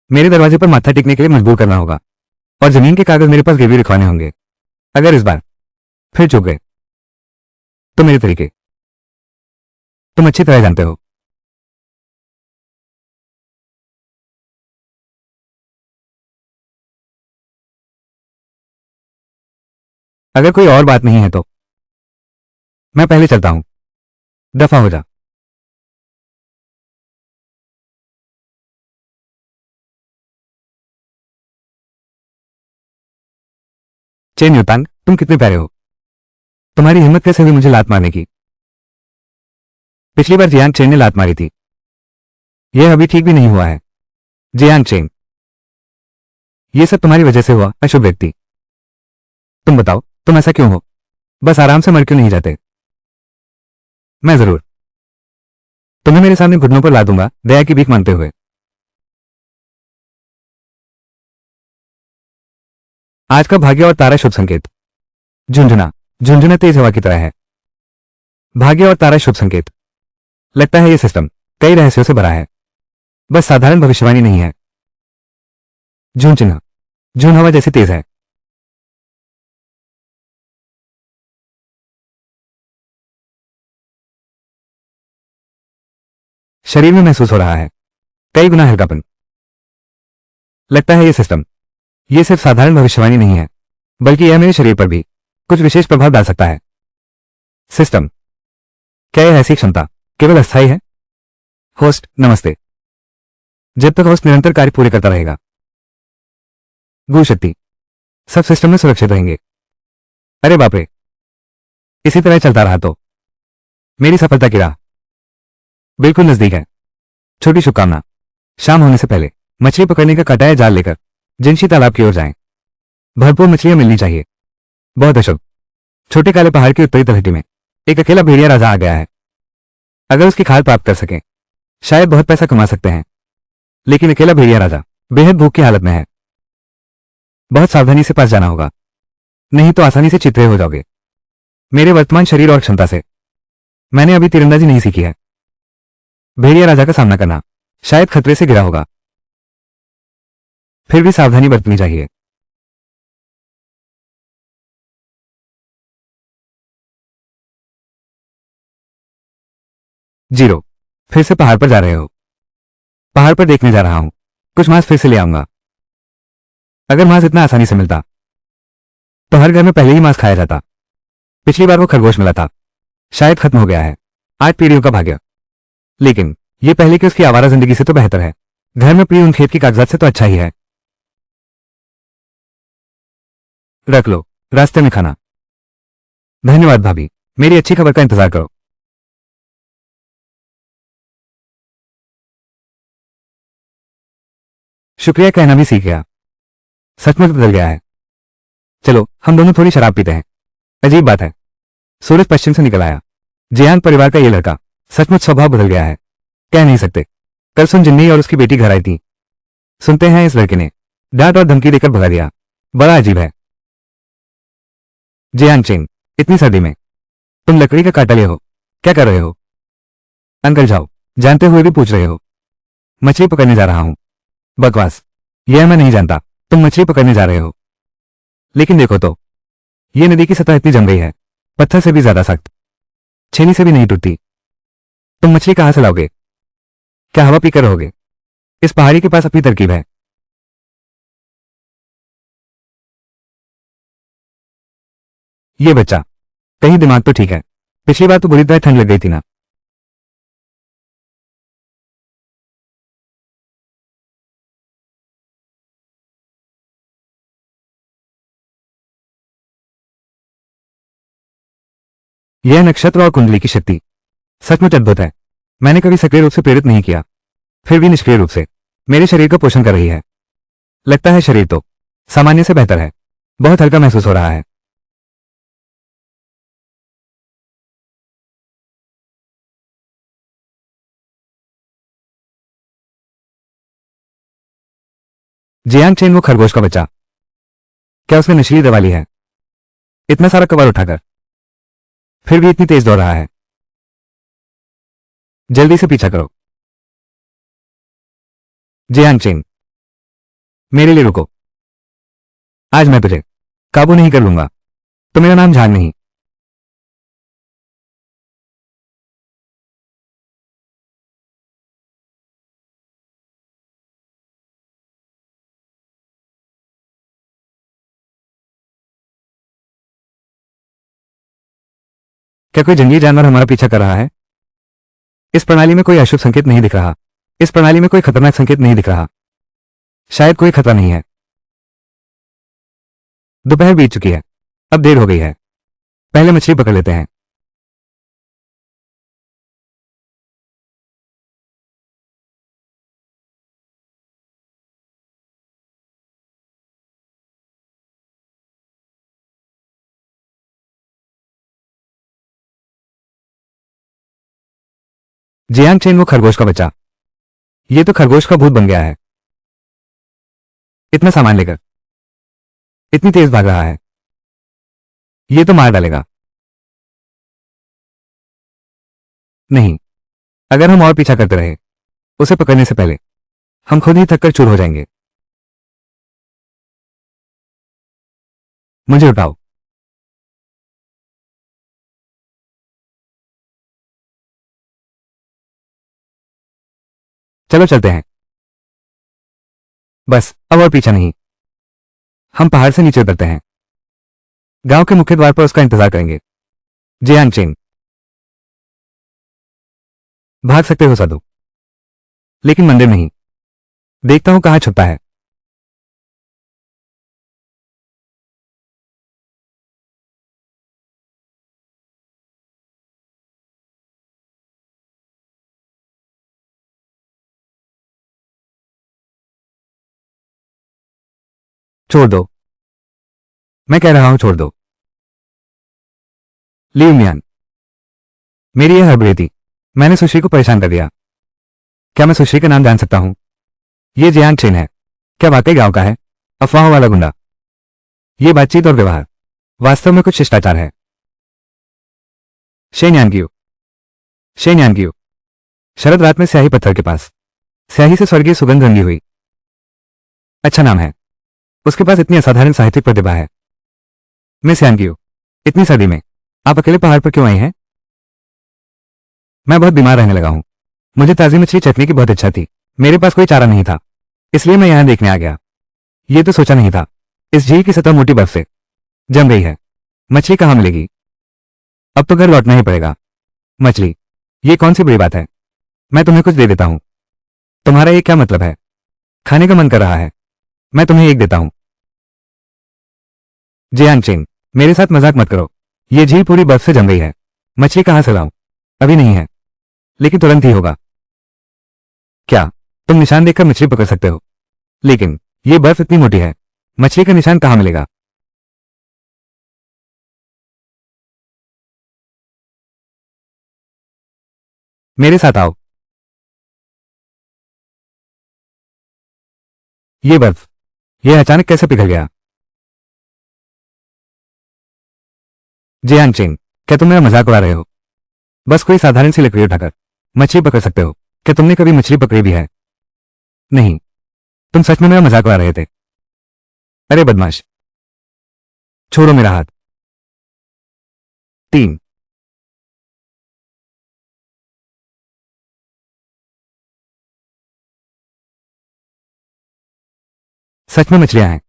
मेरे दरवाजे पर माथा टेकने के लिए मजबूर करना होगा और जमीन के कागज मेरे पास गिरवी लिखवाने होंगे। अगर इस बार फिर चूक गए तो मेरे तरीके तुम अच्छी तरह जानते हो। अगर कोई और बात नहीं है तो मैं पहले चलता हूं। दफा हो जा। चेन युतांग, तुम कितने प्यारे हो। तुम्हारी हिम्मत कैसे हुई मुझे लात मारने की? पिछली बार जियांग चेन ने लात मारी थी। यह अभी ठीक भी नहीं हुआ है। जियांग चेन, यह सब तुम्हारी वजह से हुआ अशुभ व्यक्ति। तुम बताओ, तुम ऐसा क्यों हो? बस आराम से मर क्यों नहीं जाते? मैं जरूर तुम्हें मेरे सामने घुटनों पर ला दूंगा, दया की भीख मांगते हुए। आज का भाग्य और तारा शुभ संकेत। झुंझुना, झुंझुना तेज हवा की तरह है। भाग्य और तारा शुभ संकेत। लगता है यह सिस्टम कई रहस्यों से भरा है, बस साधारण भविष्यवाणी नहीं है। झुन चिन्ह, झुन हवा जैसी तेज है। शरीर में महसूस हो रहा है कई गुना हल्कापन। लगता है यह सिस्टम, यह सिर्फ साधारण भविष्यवाणी नहीं है, बल्कि यह मेरे शरीर पर भी कुछ विशेष प्रभाव डाल सकता है। सिस्टम, क्या यह ऐसी क्षमता केवल अस्थायी है? होस्ट नमस्ते। जब तक होस्ट निरंतर कार्य पूरे करता रहेगा, गु शक्ति, सब सिस्टम में सुरक्षित रहेंगे। अरे बाप रे, इसी तरह चलता रहा तो मेरी सफलता की राह बिल्कुल नजदीक है। छोटी शुभकामना, शाम होने से पहले मछली पकड़ने का काटा या जाल लेकर जिनशी तालाब की ओर जाएं। भरपूर मछलियां मिलनी चाहिए। बहुत अशुभ। छोटे काले पहाड़ की उत्तरी तलहटी में एक अकेला भेड़िया राजा आ गया है। अगर उसकी खाल प्राप्त कर सकें शायद बहुत पैसा कमा सकते हैं, लेकिन अकेला भेड़िया राजा बेहद भूख की हालत में है। बहुत सावधानी से पास जाना होगा, नहीं तो आसानी से चितरे हो जाओगे। मेरे वर्तमान शरीर और क्षमता से मैंने अभी तीरंदाजी नहीं सीखी है। भेड़िया राजा का सामना करना शायद खतरे से घिरा होगा, फिर भी सावधानी बरतनी चाहिए। जीरो, फिर से पहाड़ पर जा रहे हो? पहाड़ पर देखने जा रहा हूं, कुछ मांस फिर से ले आऊंगा। अगर मांस इतना आसानी से मिलता तो हर घर में पहले ही मांस खाया जाता। पिछली बार वो खरगोश मिला था, शायद खत्म हो गया है। 8 पीढ़ियों का भाग्य। लेकिन ये पहले की उसकी आवारा जिंदगी से तो बेहतर है। घर में पड़ी उन खेत की कागजात से तो अच्छा ही है। रख लो, रास्ते में खाना। धन्यवाद भाभी, मेरी अच्छी खबर का इंतजार करो। शुक्रिया कहना भी सीख गया। सचमुच बदल गया है। चलो हम दोनों थोड़ी शराब पीते हैं। अजीब बात है, सूरज पश्चिम से निकल आया। जियांग परिवार का ये लड़का सचमुच स्वभाव बदल गया है, कह नहीं सकते। कल सुन जिन्नी और उसकी बेटी घर आई थी। सुनते हैं इस लड़के ने डांट और धमकी देकर भगा दिया। बड़ा अजीब है। जियांग चेन, इतनी सर्दी में तुम लकड़ी का काटा लिए हो, क्या कर रहे हो? अंकल जाओ, जानते हुए भी पूछ रहे हो? मछली पकड़ने जा रहा हूं। बकवास, यह मैं नहीं जानता तुम मछली पकड़ने जा रहे हो। लेकिन देखो तो, यह नदी की सतह इतनी जम गई है, पत्थर से भी ज्यादा सख्त, छेनी से भी नहीं टूटती। तुम मछली कहां से लाओगे? क्या हवा पीकर रहोगे? इस पहाड़ी के पास अपनी तरकीब है। ये बच्चा, कहीं दिमाग तो ठीक है? पिछली बार तो बुरी तरह ठंड लग गई थी ना। यह नक्षत्र और कुंडली की शक्ति सचमुच अद्भुत है। मैंने कभी सक्रिय रूप से प्रेरित नहीं किया, फिर भी निष्क्रिय रूप से मेरे शरीर का पोषण कर रही है। लगता है शरीर तो सामान्य से बेहतर है, बहुत हल्का महसूस हो रहा है। जियांग चेन, वो खरगोश का बच्चा, क्या उसने नशीली दवा ली है? इतना सारा कवर उठाकर फिर भी इतनी तेज दौड़ रहा है। जल्दी से पीछा करो। जियांग चेन, मेरे लिए रुको। आज मैं तुझे काबू नहीं कर लूंगा। तो मेरा नाम झांग नहीं। क्या कोई जंगली जानवर हमारा पीछा कर रहा है? इस प्रणाली में कोई अशुभ संकेत नहीं दिख रहा। इस प्रणाली में कोई खतरनाक संकेत नहीं दिख रहा। शायद कोई खतरा नहीं है। दोपहर बीत चुकी है, अब देर हो गई है। पहले मछली पकड़ लेते हैं। जियांग चेन, वो खरगोश का बच्चा, ये तो खरगोश का भूत बन गया है। इतना सामान लेकर इतनी तेज भाग रहा है, ये तो मार डालेगा। नहीं, अगर हम और पीछा करते रहे उसे पकड़ने से पहले हम खुद ही थककर चूर हो जाएंगे। मुझे उठाओ। चलो चलते हैं। बस अब और पीछा नहीं। हम पहाड़ से नीचे उतरते हैं। गांव के मुख्य द्वार पर उसका इंतजार करेंगे। जियांग चेन, भाग सकते हो साधु, लेकिन मंदिर नहीं। देखता हूं कहां छुपता है। छोड़ दो, मैं कह रहा हूं छोड़ दो। लीव मियान, मेरी यह हड़बड़ी थी। मैंने सुश्री को परेशान कर दिया। क्या मैं सुश्री का नाम जान सकता हूं? ये जियांग चेन है। क्या वाकई गांव का है? अफवाहों वाला गुंडा। ये बातचीत और व्यवहार वास्तव में कुछ शिष्टाचार है। शेन्यानगियो, शेन्यानगियो। शरद रात में स्याही पत्थर के पास, स्याही से स्वर्गीय सुगंध रंगी हुई। अच्छा नाम है। उसके पास इतनी असाधारण साहित्यिक प्रतिभा है। मिस यानगियो, इतनी सर्दी में आप अकेले पहाड़ पर क्यों आई हैं? मैं बहुत बीमार रहने लगा हूं। मुझे ताजी मछली चटनी की बहुत इच्छा थी। मेरे पास कोई चारा नहीं था, इसलिए मैं यहां देखने आ गया। ये तो सोचा नहीं था, इस झील की सतह मोटी बर्फ से जम गई है। मछली कहां मिलेगी? अब तो घर लौटना ही पड़ेगा। मछली, ये कौन सी बुरी बात है? मैं तुम्हें कुछ दे देता हूं। तुम्हारा ये क्या मतलब है? खाने का मन कर रहा है, मैं तुम्हें एक देता हूं। जियांग चेन, मेरे साथ मजाक मत करो। ये झील पूरी बर्फ से जम गई है। मछली कहां से लाऊं? अभी नहीं है, लेकिन तुरंत ही होगा। क्या तुम निशान देखकर मछली पकड़ सकते हो? लेकिन ये बर्फ इतनी मोटी है, मछली का निशान कहाँ मिलेगा? मेरे साथ आओ। ये बर्फ, ये अचानक कैसे पिघल गया? जियांग चेंग, क्या तुम मेरा मजाक उड़ा रहे हो? बस कोई साधारण सी लकड़ी उठाकर मछली पकड़ सकते हो? क्या तुमने कभी मछली पकड़ी भी है? नहीं, तुम सच में मेरा मजाक उड़ा रहे थे। अरे बदमाश, छोड़ो मेरा हाथ। 3। सच में मछलियां हैं?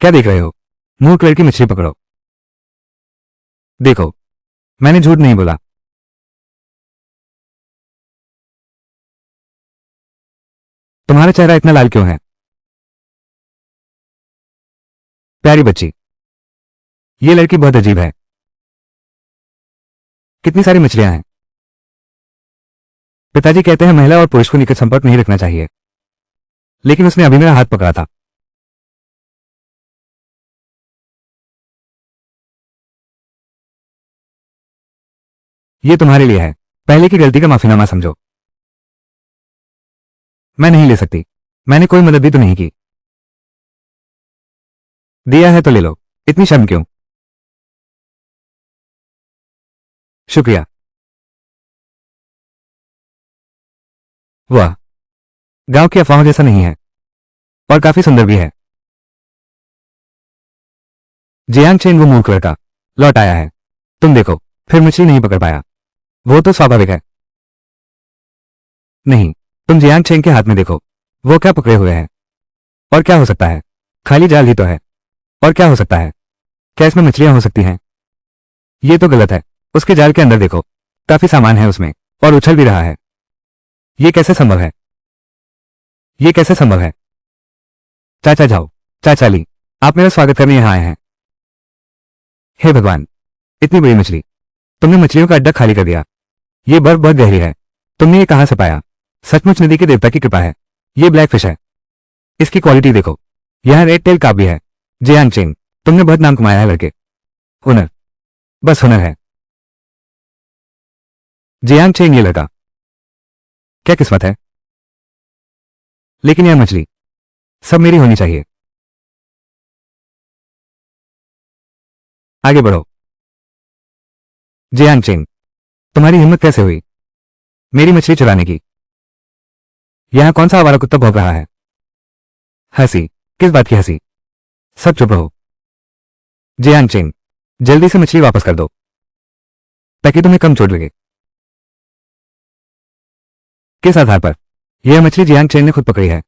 क्या देख रहे हो? मूर्ख लड़की, मछली पकड़ो। देखो, मैंने झूठ नहीं बोला। तुम्हारा चेहरा इतना लाल क्यों है? प्यारी बच्ची, ये लड़की बहुत अजीब है। कितनी सारी मछलियां हैं। पिताजी कहते हैं महिला और पुरुष को निकट संपर्क नहीं रखना चाहिए, लेकिन उसने अभी मेरा हाथ पकड़ा था। ये तुम्हारे लिए है। पहले की गलती का माफीनामा समझो। मैं नहीं ले सकती। मैंने कोई मदद भी तो नहीं की। दिया है तो ले लो। इतनी शर्म क्यों? शुक्रिया। वाह, गांव की अफवाहों जैसा नहीं है, और काफी सुंदर भी है। जियांग चेन वो मूर्ख लड़का लौट आया है। तुम देखो, फिर मछली नहीं पकड़ पाया। वो तो स्वाभाविक है। नहीं, तुम जियांग चेन के हाथ में देखो। वो क्या पकड़े हुए है? और क्या हो सकता है? खाली जाल ही तो है। और क्या हो सकता है? क्या इसमें मछलियां हो सकती हैं? ये तो गलत है। उसके जाल के अंदर देखो, काफी सामान है उसमें, और उछल भी रहा है। ये कैसे संभव है? ये कैसे संभव है? चाचा जाओ। चाचा ली, आप मेरा स्वागत करने यहाँ आए हैं। हे भगवान, इतनी बड़ी मछली! तुमने मछलियों का अड्डा खाली कर दिया। ये बर्फ बहुत गहरी है। तुमने ये कहां से पाया? सचमुच नदी के देवता की कृपा है। ये ब्लैक फिश है। इसकी क्वालिटी देखो। यहाँ रेड टेल कार्प भी है। जियांग चेंग, तुमने बहुत नाम कमाया है लड़के। हुनर, बस हुनर है। जियांग चेंग, ये लड़का, क्या किस्मत है। लेकिन यह मछली सब मेरी होनी चाहिए। आगे बढ़ो। जियांग चेंग, तुम्हारी हिम्मत कैसे हुई मेरी मछली चुराने की? यहां कौन सा आवारा कुत्ता भौंक रहा है? हंसी? किस बात की हंसी? सब चुप रहो। जियांग चेंग, जल्दी से मछली वापस कर दो, ताकि तुम्हें कम चोट लगे। किस आधार पर? यह मछली जियांग चेंग ने खुद पकड़ी है।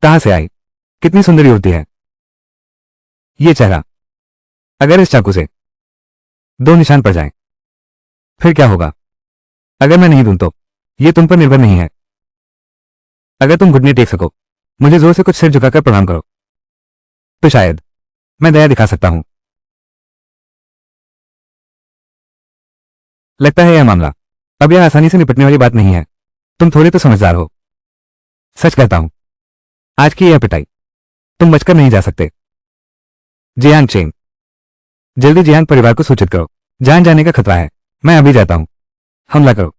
कहां से आई? कितनी सुंदर युवती है। ये चेहरा, अगर इस चाकू से 2 निशान पड़ जाएं, फिर क्या होगा? अगर मैं नहीं दूं तो? यह तुम पर निर्भर नहीं है। अगर तुम घुटने टेक सको, मुझे जोर से कुछ सिर झुकाकर प्रणाम करो, तो शायद मैं दया दिखा सकता हूं। लगता है यह मामला अब यह आसानी से निपटने वाली बात नहीं है। तुम थोड़े तो समझदार हो। सच कहता हूं, आज की यह पिटाई तुम बचकर नहीं जा सकते। जियांग चेंग, जल्दी जियांग परिवार को सूचित करो। जान जाने का खतरा है। मैं अभी जाता हूं। हमला करो।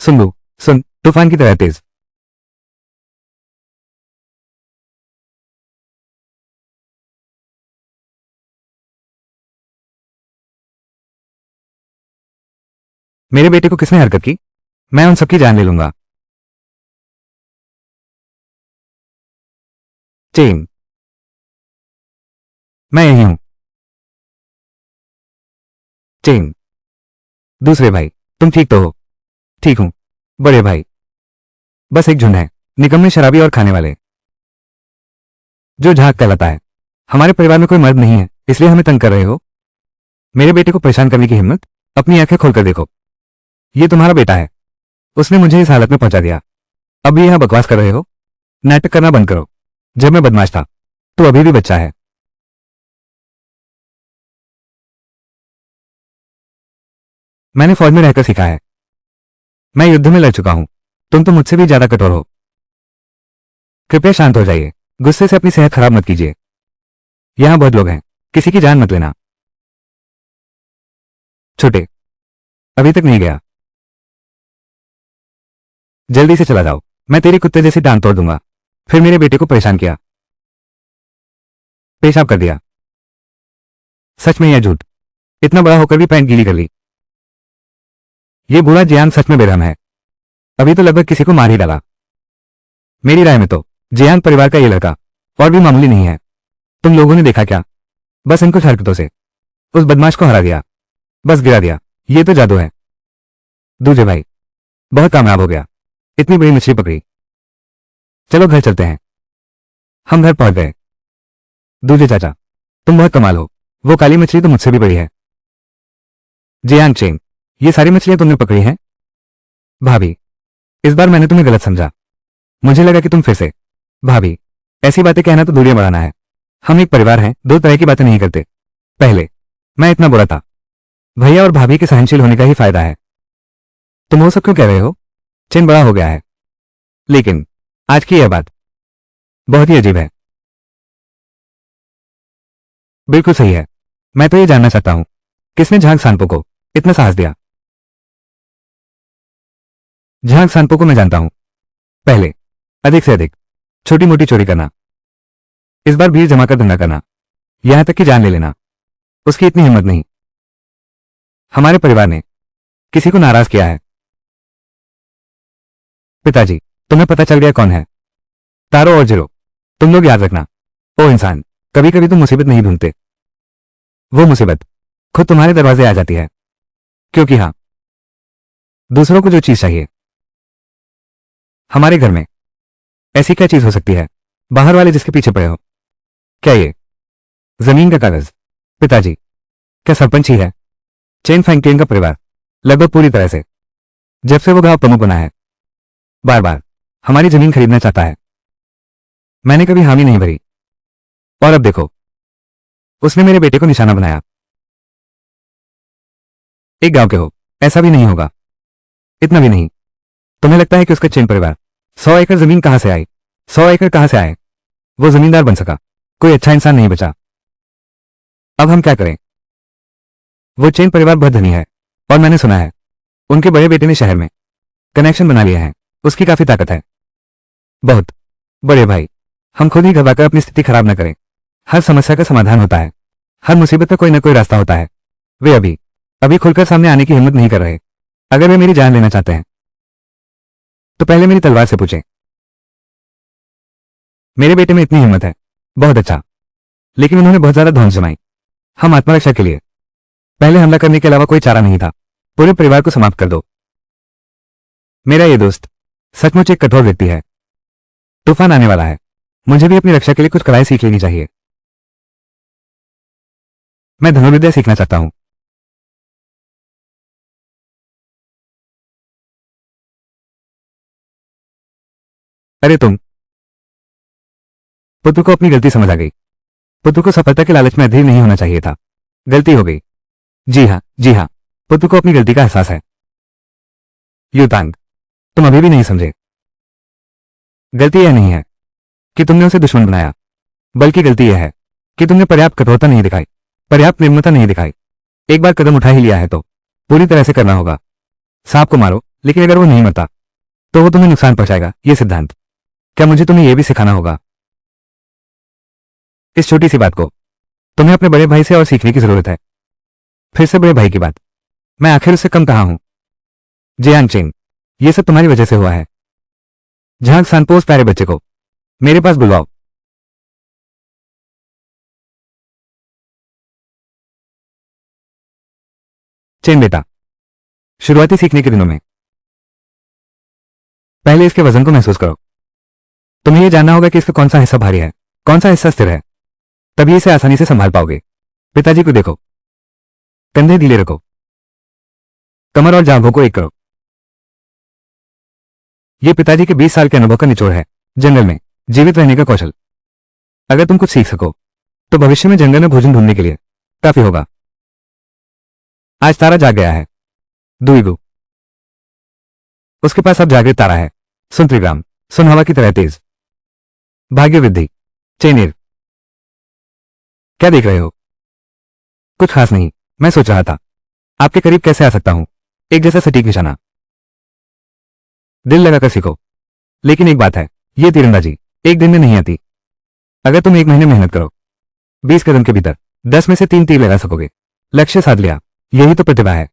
सुन लू, सुन, तूफान की तरह तेज। मेरे बेटे को किसने हरकत की? मैं उन सबकी जान ले लूंगा। चेंग, मैं यही हूं। चेंग, दूसरे भाई, तुम ठीक तो हो? ठीक हूं। बड़े भाई, बस एक झुंड है, निकम्मे शराबी और खाने वाले, जो झाग कहलाता है। हमारे परिवार में कोई मर्द नहीं है, इसलिए हमें तंग कर रहे हो? मेरे बेटे को परेशान करने की हिम्मत? अपनी आंखें खोलकर देखो। ये तुम्हारा बेटा है। उसने मुझे इस हालत में पहुंचा दिया। अब भी यहां बकवास कर रहे हो? नाटक करना बंद करो। जब मैं बदमाश था, तो अभी भी बच्चा है। मैंने फौज में रहकर सीखा है। मैं युद्ध में लड़ चुका हूं। तुम तो मुझसे भी ज्यादा कठोर हो। कृपया शांत हो जाइए। गुस्से से अपनी सेहत खराब मत कीजिए। यहां बहुत लोग हैं, किसी की जान मत लेना। छोटे, अभी तक नहीं गया। जल्दी से चला जाओ। मैं तेरी कुत्ते जैसी टांग तोड़ दूंगा। फिर मेरे बेटे को परेशान किया, पेशाब कर दिया। सच में या झूठ? इतना बड़ा होकर भी पैंट गीली कर ली। ये बूढ़ा जियांग सच में बेरहम है। अभी तो लगभग किसी को मार ही डाला। मेरी राय में तो जियांग परिवार का ये लड़का और भी मामूली नहीं है। तुम लोगों ने देखा क्या? बस इन कुछ हरकतों से उस बदमाश को हरा दिया, बस गिरा दिया। ये तो जादू है। दूजे भाई बहुत कामयाब हो गया, इतनी बड़ी मछली पकड़ी। चलो घर चलते हैं। हम घर पहुंच गए। दूजे चाचा, तुम बहुत कमाल हो। वो काली मछली तो मुझसे भी बड़ी है। जियांग चेंग, ये सारी मछलियां तुमने पकड़ी हैं? भाभी, इस बार मैंने तुम्हें गलत समझा। मुझे लगा कि तुम फिर से। भाभी, ऐसी बातें कहना तो दूरियां बढ़ाना है। हम एक परिवार हैं, दो तरह की बातें नहीं करते। पहले मैं इतना बुरा था। भैया और भाभी के सहनशील होने का ही फायदा है। तुम वो सब क्यों कह रहे हो? चेन बड़ा हो गया है। लेकिन आज की यह बात बहुत ही अजीब है। बिल्कुल सही है। मैं तो ये जानना चाहता हूं, किसने झांग सांपो को इतना साहस दिया? झांग सांपो को मैं जानता हूं। पहले अधिक से अधिक छोटी मोटी चोरी करना, इस बार भीड़ जमाकर धंधा करना, यहां तक कि जान ले लेना, उसकी इतनी हिम्मत नहीं। हमारे परिवार ने किसी को नाराज किया है। पिताजी, तुम्हें पता चल गया कौन है? तारो और जीरो। तुम लोग याद रखना, ओ इंसान, कभी कभी तुम मुसीबत नहीं ढूंढते, वो मुसीबत खुद तुम्हारे दरवाजे आ जाती है। क्योंकि हाँ, दूसरों को जो चीज चाहिए। हमारे घर में ऐसी क्या चीज हो सकती है बाहर वाले जिसके पीछे पड़े हो? क्या ये जमीन का कागज? पिताजी, क्या सरपंच ही है? चेन फैंगटियन का परिवार लगभग पूरी तरह से, जब से वो गांव प्रमुख बना है, बार बार हमारी जमीन खरीदना चाहता है। मैंने कभी हामी नहीं भरी, और अब देखो, उसने मेरे बेटे को निशाना बनाया। एक गांव के हो, ऐसा भी नहीं होगा। इतना भी नहीं। तुम्हें लगता है कि उसका चेन परिवार 100 एकड़ जमीन कहां से आई? 100 एकड़ कहां से आए? वो जमींदार बन सका, कोई अच्छा इंसान नहीं बचा। अब हम क्या करें? वो चेन परिवार बहुत धनी है, और मैंने सुना है उनके बड़े बेटे ने शहर में कनेक्शन बना लिया है। उसकी काफी ताकत है। बहुत। बड़े भाई, हम खुद ही घबराकर अपनी स्थिति खराब न करें। हर समस्या का समाधान होता है, हर मुसीबत का कोई न कोई रास्ता होता है। वे अभी अभी खुलकर सामने आने की हिम्मत नहीं कर रहे। अगर वे मेरी जान लेना चाहते हैं तो पहले मेरी तलवार से पूछें। मेरे बेटे में इतनी हिम्मत है, बहुत अच्छा, लेकिन उन्होंने बहुत ज्यादा धौंस जमाई। हम आत्मरक्षा के लिए पहले हमला करने के अलावा कोई चारा नहीं था। पूरे परिवार को समाप्त कर दो। मेरा ये दोस्त सचमुच एक कठोर व्यक्ति है। तूफान आने वाला है, मुझे भी अपनी रक्षा के लिए कुछ कलाएं सीख लेनी चाहिए। मैं धनुर्विद्या सीखना चाहता हूं। अरे तुम। पुत्र को अपनी गलती समझ आ गई। पुत्र को सफलता के लालच में अधीर नहीं होना चाहिए था। गलती हो गई। जी हाँ, जी हाँ, पुत्र को अपनी गलती का एहसास है। युतांग, तुम अभी भी नहीं समझे। गलती यह नहीं है कि तुमने उसे दुश्मन बनाया, बल्कि गलती यह है कि तुमने पर्याप्त कठोरता नहीं दिखाई, पर्याप्त निर्ममता नहीं दिखाई। एक बार कदम उठा ही लिया है तो पूरी तरह से करना होगा। सांप को मारो, लेकिन अगर वो नहीं मरता तो वो तुम्हें नुकसान पहुंचाएगा। ये सिद्धांत क्या मुझे तुम्हें यह भी सिखाना होगा? इस छोटी सी बात को तुम्हें अपने बड़े भाई से और सीखने की जरूरत है। फिर से बड़े भाई की बात, मैं आखिर उससे कम कहा हूं? जियांग चेंग, ये सब तुम्हारी वजह से हुआ है। झांग सांपो, उस प्यारे बच्चे को मेरे पास बुलवाओ। चेन बेटा, शुरुआती सीखने के दिनों में पहले इसके वजन को महसूस करो। तुम्हें यह जानना होगा कि इसका कौन सा हिस्सा भारी है, कौन सा हिस्सा स्थिर है, तभी इसे आसानी से संभाल पाओगे। पिताजी को देखो, कंधे ढीले रखो, कमर और जांघों को एक करो। यह पिताजी के 20 साल के अनुभव का निचोड़ है। जंगल में जीवित रहने का कौशल। अगर तुम कुछ सीख सको तो भविष्य में जंगल में भोजन ढूंढने के लिए काफी होगा। आज तारा जाग गया है। दुईगु, उसके पास अब जागृत तारा है। सुन त्रिग्राम, सुन हवा की तरह तेज। भाग्य वृद्धि। चेनेर। क्या देख रहे हो? कुछ खास नहीं, मैं सोच रहा था आपके करीब कैसे आ सकता हूं। एक जैसा सटीक निशाना। दिल लगाकर सीखो। लेकिन एक बात है, यह तीरंदाजी एक दिन में नहीं आती। अगर तुम एक महीने मेहनत करो, 20 कदम के भीतर 10 में से 3 तीर लगा सकोगे। लक्ष्य साध लिया, यही तो प्रतिभा है।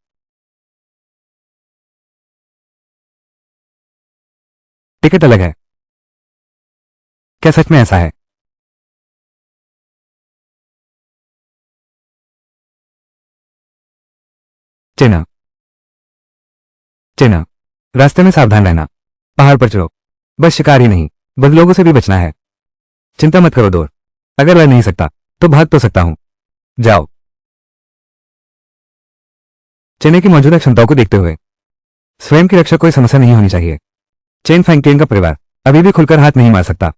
टिकट अलग है। क्या सच में ऐसा है? चेना। चेना। रास्ते में सावधान रहना। पहाड़ पर चढ़ो। बस शिकार ही नहीं, बदलोगों से भी बचना है। चिंता मत करो दोस्त, अगर लड़ नहीं सकता तो भाग तो सकता हूं। जाओ। चेने की मौजूदा क्षमताओं को देखते हुए स्वयं की रक्षा कोई समस्या नहीं होनी चाहिए। चेन फैंगटियन का परिवार अभी भी खुलकर हाथ नहीं मार सकता।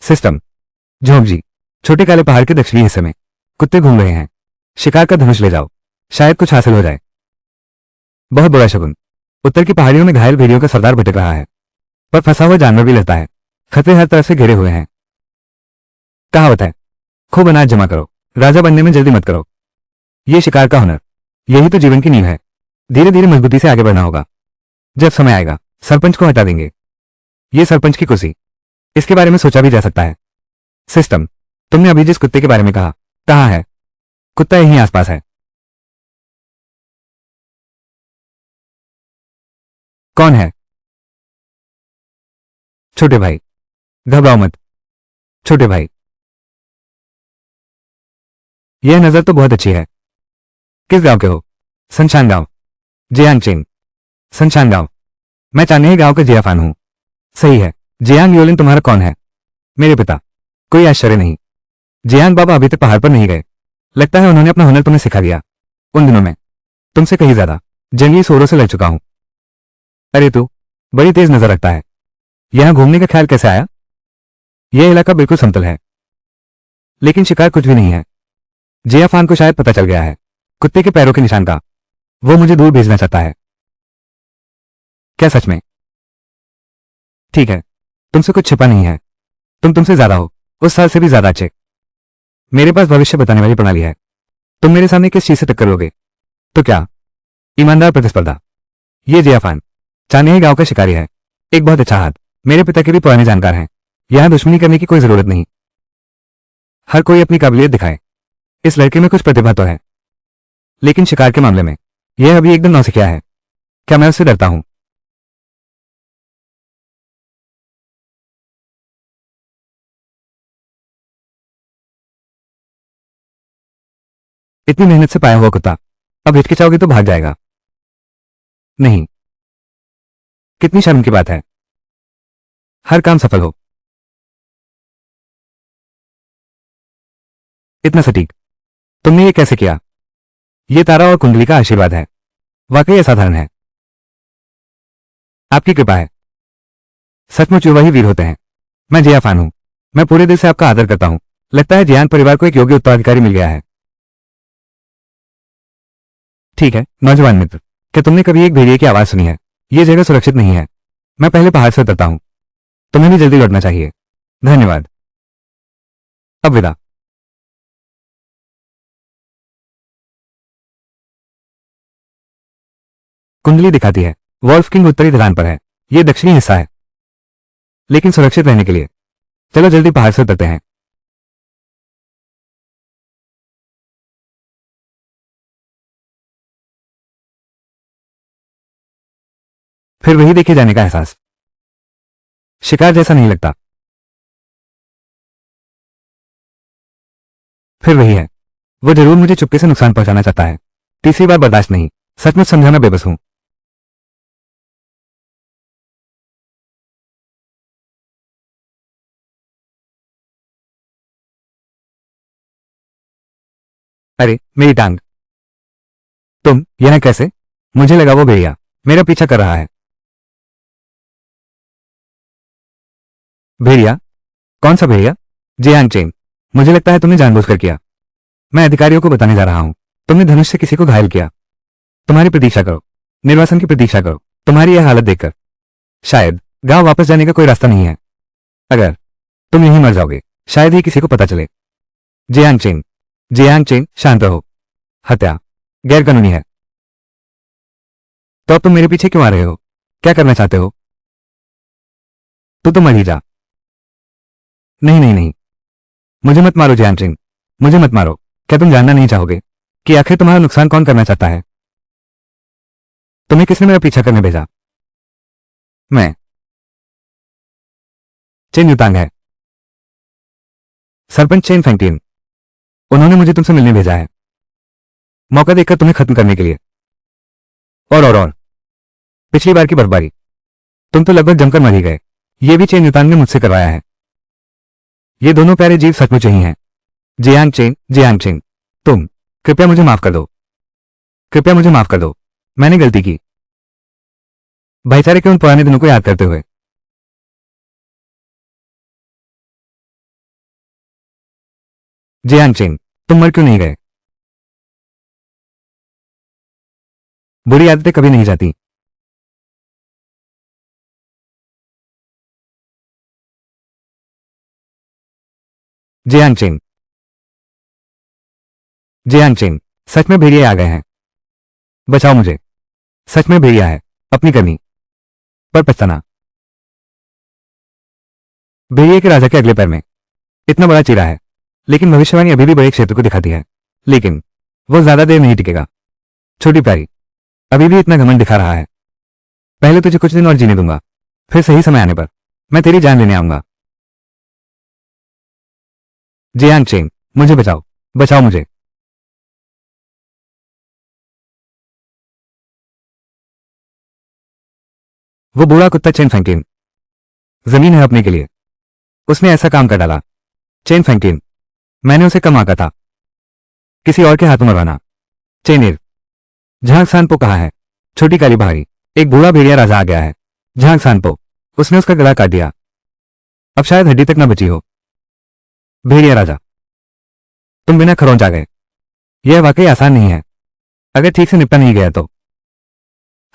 सिस्टम। झोंकजी। छोटे काले पहाड़ के दक्षिणी हिस्से में कुत्ते घूम रहे हैं। शिकार का धनुष ले जाओ, शायद कुछ हासिल हो जाए। बहुत बुरा शगुन। उत्तर की पहाड़ियों में घायल भेड़ियों का सरदार भटक रहा है, पर फंसा हुआ जानवर भी रहता है। खतरे हर तरफ से घिरे हुए हैं। कहावत है, खूब अनाज जमा करो, राजा बनने में जल्दी मत करो। यह शिकार का हुनर, यही तो जीवन की नींव है। धीरे धीरे मजबूती से आगे बढ़ना होगा। जब समय आएगा सरपंच को हटा देंगे। यह सरपंच की कुर्सी, इसके बारे में सोचा भी जा सकता है। सिस्टम। तुमने अभी जिस कुत्ते के बारे में कहा, कहाँ है? कुत्ता यहीं आसपास है। कौन है? छोटे भाई। घबराओ मत छोटे भाई। यह नजर तो बहुत अच्छी है। किस गांव के हो? सनशान गांव। Jiang Cheng. सनशान गांव। मैं चांदनी गांव का जियाफान हूं। सही है। जियांग योलिन तुम्हारा कौन है? मेरे पिता। कोई आश्चर्य नहीं। जियांग बाबा अभी तक पहाड़ पर नहीं गए। लगता है उन्होंने अपना हुनर तुम्हें सिखा दिया। उन दिनों में तुमसे कहीं ज्यादा जंगली सोरों से लड़ चुका हूं। अरे तू बड़ी तेज नजर रखता है। यहां घूमने का ख्याल कैसे आया? यह इलाका बिल्कुल समतल है, लेकिन शिकार कुछ भी नहीं है। जियाफान को शायद पता चल गया है कुत्ते के पैरों के निशान का। वो मुझे दूर भेजना चाहता है। क्या सच में? ठीक है, तुमसे कुछ छिपा नहीं है। तुम तुमसे ज्यादा हो, उस साल से भी ज्यादा अच्छे। मेरे पास भविष्य बताने वाली प्रणाली है। तुम मेरे सामने किस चीज से टक्कर लोगे? तो क्या? ईमानदार प्रतिस्पर्धा। ये जियाफान चांदनी गांव का शिकारी है, एक बहुत अच्छा हाथ। मेरे पिता के भी पुराने जानकार हैं। यहां दुश्मनी करने की कोई जरूरत नहीं। हर कोई अपनी काबिलियत दिखाए। इस लड़के में कुछ प्रतिभा तो है, लेकिन शिकार के मामले में यह अभी एकदम नौसिखिया है। क्या मैं उससे डरता हूं? इतनी मेहनत से पाया हुआ कुत्ता अब हिचकिचाओगे तो भाग जाएगा। नहीं, कितनी शर्म की बात है। हर काम सफल हो। इतना सटीक तुमने ये कैसे किया? ये तारा और कुंडली का आशीर्वाद है। वाकई असाधारण है। आपकी कृपा है। सचमुच युवा ही वीर होते हैं। मैं जियाफान हूं। मैं पूरे दिल से आपका आदर करता हूं। लगता है जियान परिवार को एक योग्य उत्तराधिकारी मिल गया है। ठीक है नौजवान मित्र, क्या तुमने कभी एक भेड़िए की आवाज सुनी है? यह जगह सुरक्षित नहीं है। मैं पहले पहाड़ से उतरता हूं। तुम्हें भी जल्दी लौटना चाहिए। धन्यवाद। अब विदा। कुंडली दिखाती है वॉल्फ किंग उत्तरी ढलान पर है। यह दक्षिणी हिस्सा है, लेकिन सुरक्षित रहने के लिए चलो जल्दी पहाड़ से उतरते हैं। फिर वही देखे जाने का एहसास। शिकार जैसा नहीं लगता। फिर वही है, वो जरूर मुझे चुपके से नुकसान पहुंचाना चाहता है। तीसरी बार बर्दाश्त नहीं। सचमुच समझाना बेबस हूं। अरे मेरी टांग। तुम यह कैसे? मुझे लगा वो भेड़िया मेरा पीछा कर रहा है। भेड़िया? कौन सा भेड़िया? Jiang chain. मुझे लगता है तुमने जानबूझकर किया। मैं अधिकारियों को बताने जा रहा हूं तुमने धनुष से किसी को घायल किया। तुम्हारी प्रतीक्षा करो, निर्वासन की प्रतीक्षा करो। तुम्हारी यह हालत देखकर शायद गांव वापस जाने का कोई रास्ता नहीं है। अगर तुम यहीं मर जाओगे, शायद ही किसी को पता चले। जियांग चेन, शांत रहो। हत्या गैर कानूनी है। तो अब तुम मेरे पीछे क्यों आ रहे हो? क्या करना चाहते हो? तो मर ही जा। नहीं नहीं नहीं, मुझे मत मारो जियांग चेन, मुझे मत मारो। क्या तुम जानना नहीं चाहोगे कि आखिर तुम्हारा नुकसान कौन करना चाहता है? तुम्हें किसने मेरा पीछा करने भेजा? मैं। चेन युतांग है, सरपंच चेन फेंगटिन। उन्होंने मुझे तुमसे मिलने भेजा है, मौका देखकर तुम्हें खत्म करने के लिए। और पिछली बार की बर्फबारी, तुम तो लगभग जमकर मर ही गए। ये भी चेन युतांग ने मुझसे करवाया है। ये दोनों प्यारे जीव सचमुच ही हैं। जियांग चेन, तुम कृपया मुझे माफ कर दो, कृपया मुझे माफ कर दो। मैंने गलती की। भाईचारे के उन पुराने दिनों को याद करते हुए। जियांग चेन, तुम मर क्यों नहीं गए? बुरी आदतें कभी नहीं जाती। जियांग चेन, सच में भेड़िए आ गए हैं। बचाओ मुझे। सच में भेड़िया है, अपनी करनी पर पछताना। भेड़िए के राजा के अगले पैर में इतना बड़ा चीरा है, लेकिन भविष्यवाणी अभी भी बड़े क्षेत्र को दिखाती है। लेकिन वो ज्यादा देर नहीं टिकेगा। छोटी प्यारी, अभी भी इतना घमंड दिखा रहा है। पहले तुझे कुछ दिन और जीने दूंगा, फिर सही समय आने पर मैं तेरी जान लेने आऊंगा। जियांग चेन, मुझे बचाओ, बचाओ मुझे। वो बूढ़ा कुत्ता चेन फेंगटिन जमीन है अपने के लिए, उसने ऐसा काम कर डाला। चेन फेंगटिन, मैंने उसे कम आंका था, किसी और के हाथों मरवाना। चेनिर, झांग सानपो कहाँ है? छोटी काली भारी, एक बूढ़ा भेड़िया राजा आ गया है। झांग सानपो, उसने उसका गला काट दिया। अब शायद हड्डी तक न बची हो। भेड़िया राजा, तुम बिना खरोंच आ गए। यह वाकई आसान नहीं है। अगर ठीक से निपटा नहीं गया तो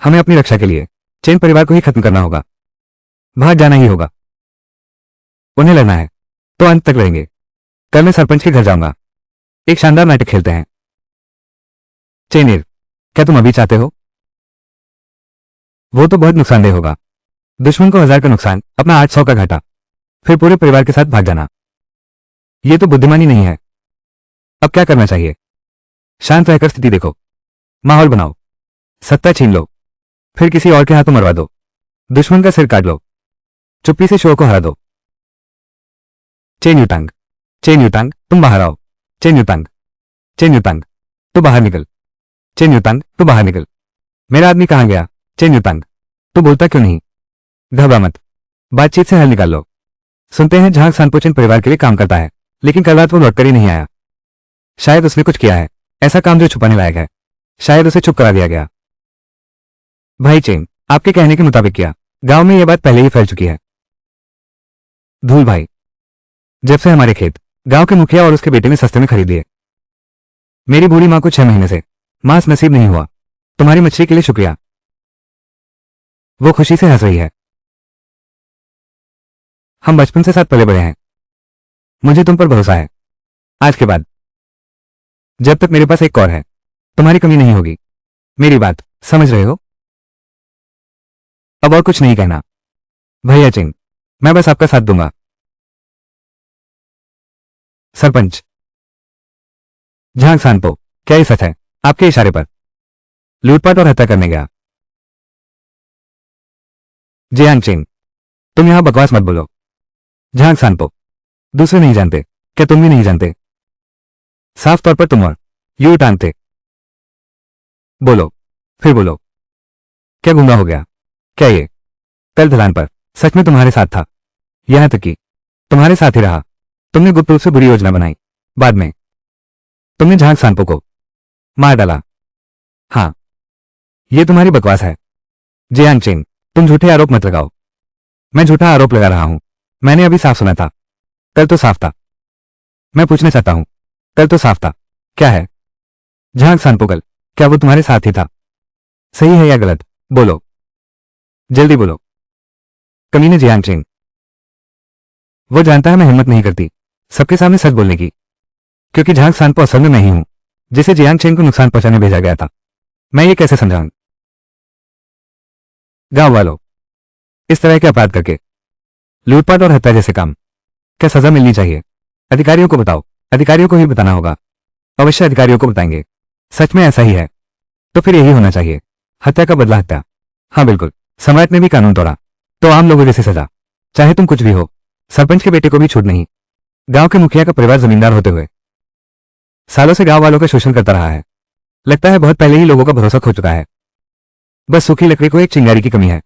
हमें अपनी रक्षा के लिए चेन परिवार को ही खत्म करना होगा। भाग जाना ही होगा। उन्हें लड़ना है तो अंत तक लड़ेंगे। कल मैं सरपंच के घर जाऊंगा, एक शानदार नाटक खेलते हैं। चेनिर, क्या तुम अभी चाहते हो? वो तो बहुत नुकसानदेह होगा। दुश्मन को 1000 का नुकसान, अपना 800 का घाटा, फिर पूरे परिवार के साथ भाग जाना। ये तो बुद्धिमानी नहीं है। अब क्या करना चाहिए? शांत रहकर स्थिति देखो, माहौल बनाओ, सत्ता छीन लो, फिर किसी और के हाथों मरवा दो, दुश्मन का सिर काट लो, चुप्पी से शो को हरा दो। चेन युतांग, तुम बाहर आओ। चेन युतांग, तू बाहर निकल। चेन युतांग, तू बाहर निकल। मेरा आदमी कहां गया? चेन युतांग, तू बोलता क्यों नहीं? घबरा मत, बातचीत से हल निकाल लो। सुनते हैं झांग सानपो चेन परिवार के लिए काम करता है, लेकिन कल रात वो लौटकर ही नहीं आया। शायद उसने कुछ किया है, ऐसा काम जो छुपाने लायक है। शायद उसे चुप करा दिया गया। भाई चेन, आपके कहने के मुताबिक किया। गांव में यह बात पहले ही फैल चुकी है। धूल भाई, जब से हमारे खेत गांव के मुखिया और उसके बेटे ने सस्ते में खरीद लिए, मेरी बूढ़ी मां को 6 महीने से मांस नसीब नहीं हुआ। तुम्हारी मछली के लिए शुक्रिया। वो खुशी से हंस रही है। हम बचपन से साथ पले बड़े हैं, मुझे तुम पर भरोसा है। आज के बाद जब तक मेरे पास एक और है, तुम्हारी कमी नहीं होगी। मेरी बात समझ रहे हो? अब और कुछ नहीं कहना। भैया चिंग, मैं बस आपका साथ दूंगा। सरपंच झांग सानपो, क्या ये सच है? आपके इशारे पर लूटपाट और हत्या करने गया। जियांग चेन, तुम यहां बकवास मत बोलो। झांग सानपो, दूसरे नहीं जानते, क्या तुम भी नहीं जानते? साफ तौर पर तुम और यू टांग थे। बोलो, फिर बोलो, क्या गुंगा हो गया? क्या ये कल ढलान पर सच में तुम्हारे साथ था? यहां तक कि तुम्हारे साथ ही रहा। तुमने गुप्त रूप से बुरी योजना बनाई, बाद में तुमने झांग सानपो को मार डाला। हाँ, ये तुम्हारी बकवास है। जियांग चेन, तुम झूठे आरोप मत लगाओ। मैं झूठा आरोप लगा रहा हूं। मैंने अभी साफ सुना था। कल तो साफ था। मैं पूछना चाहता हूं, कल तो साफ था, क्या है? झांग सानपो, कल क्या वो तुम्हारे साथ ही था? सही है या गलत? बोलो, जल्दी बोलो। कमीने जियांग चेंग। वो जानता है मैं हिम्मत नहीं करती सबके सामने सच बोलने की, क्योंकि झांग सांपो असल में मैं ही हूं जिसे जियांग चेंग को नुकसान पहुंचाने भेजा गया था। मैं ये कैसे समझाऊं? गांव वालों, इस तरह के अपराध करके, लूटपाट और हत्या जैसे काम, क्या सजा मिलनी चाहिए? अधिकारियों को बताओ। अधिकारियों को ही बताना होगा। अवश्य अधिकारियों को बताएंगे। सच में ऐसा ही है तो फिर यही होना चाहिए, हत्या का बदला हत्या। हाँ बिल्कुल, सम्राट ने भी कानून तोड़ा तो आम लोगों जैसी सजा। चाहे तुम कुछ भी हो, सरपंच के बेटे को भी छूट नहीं। गांव के मुखिया का परिवार जमींदार होते हुए सालों से गांव वालों का शोषण करता रहा है। लगता है बहुत पहले ही लोगों का भरोसा खो चुका है। बस सूखी लकड़ी को एक चिंगारी की कमी है।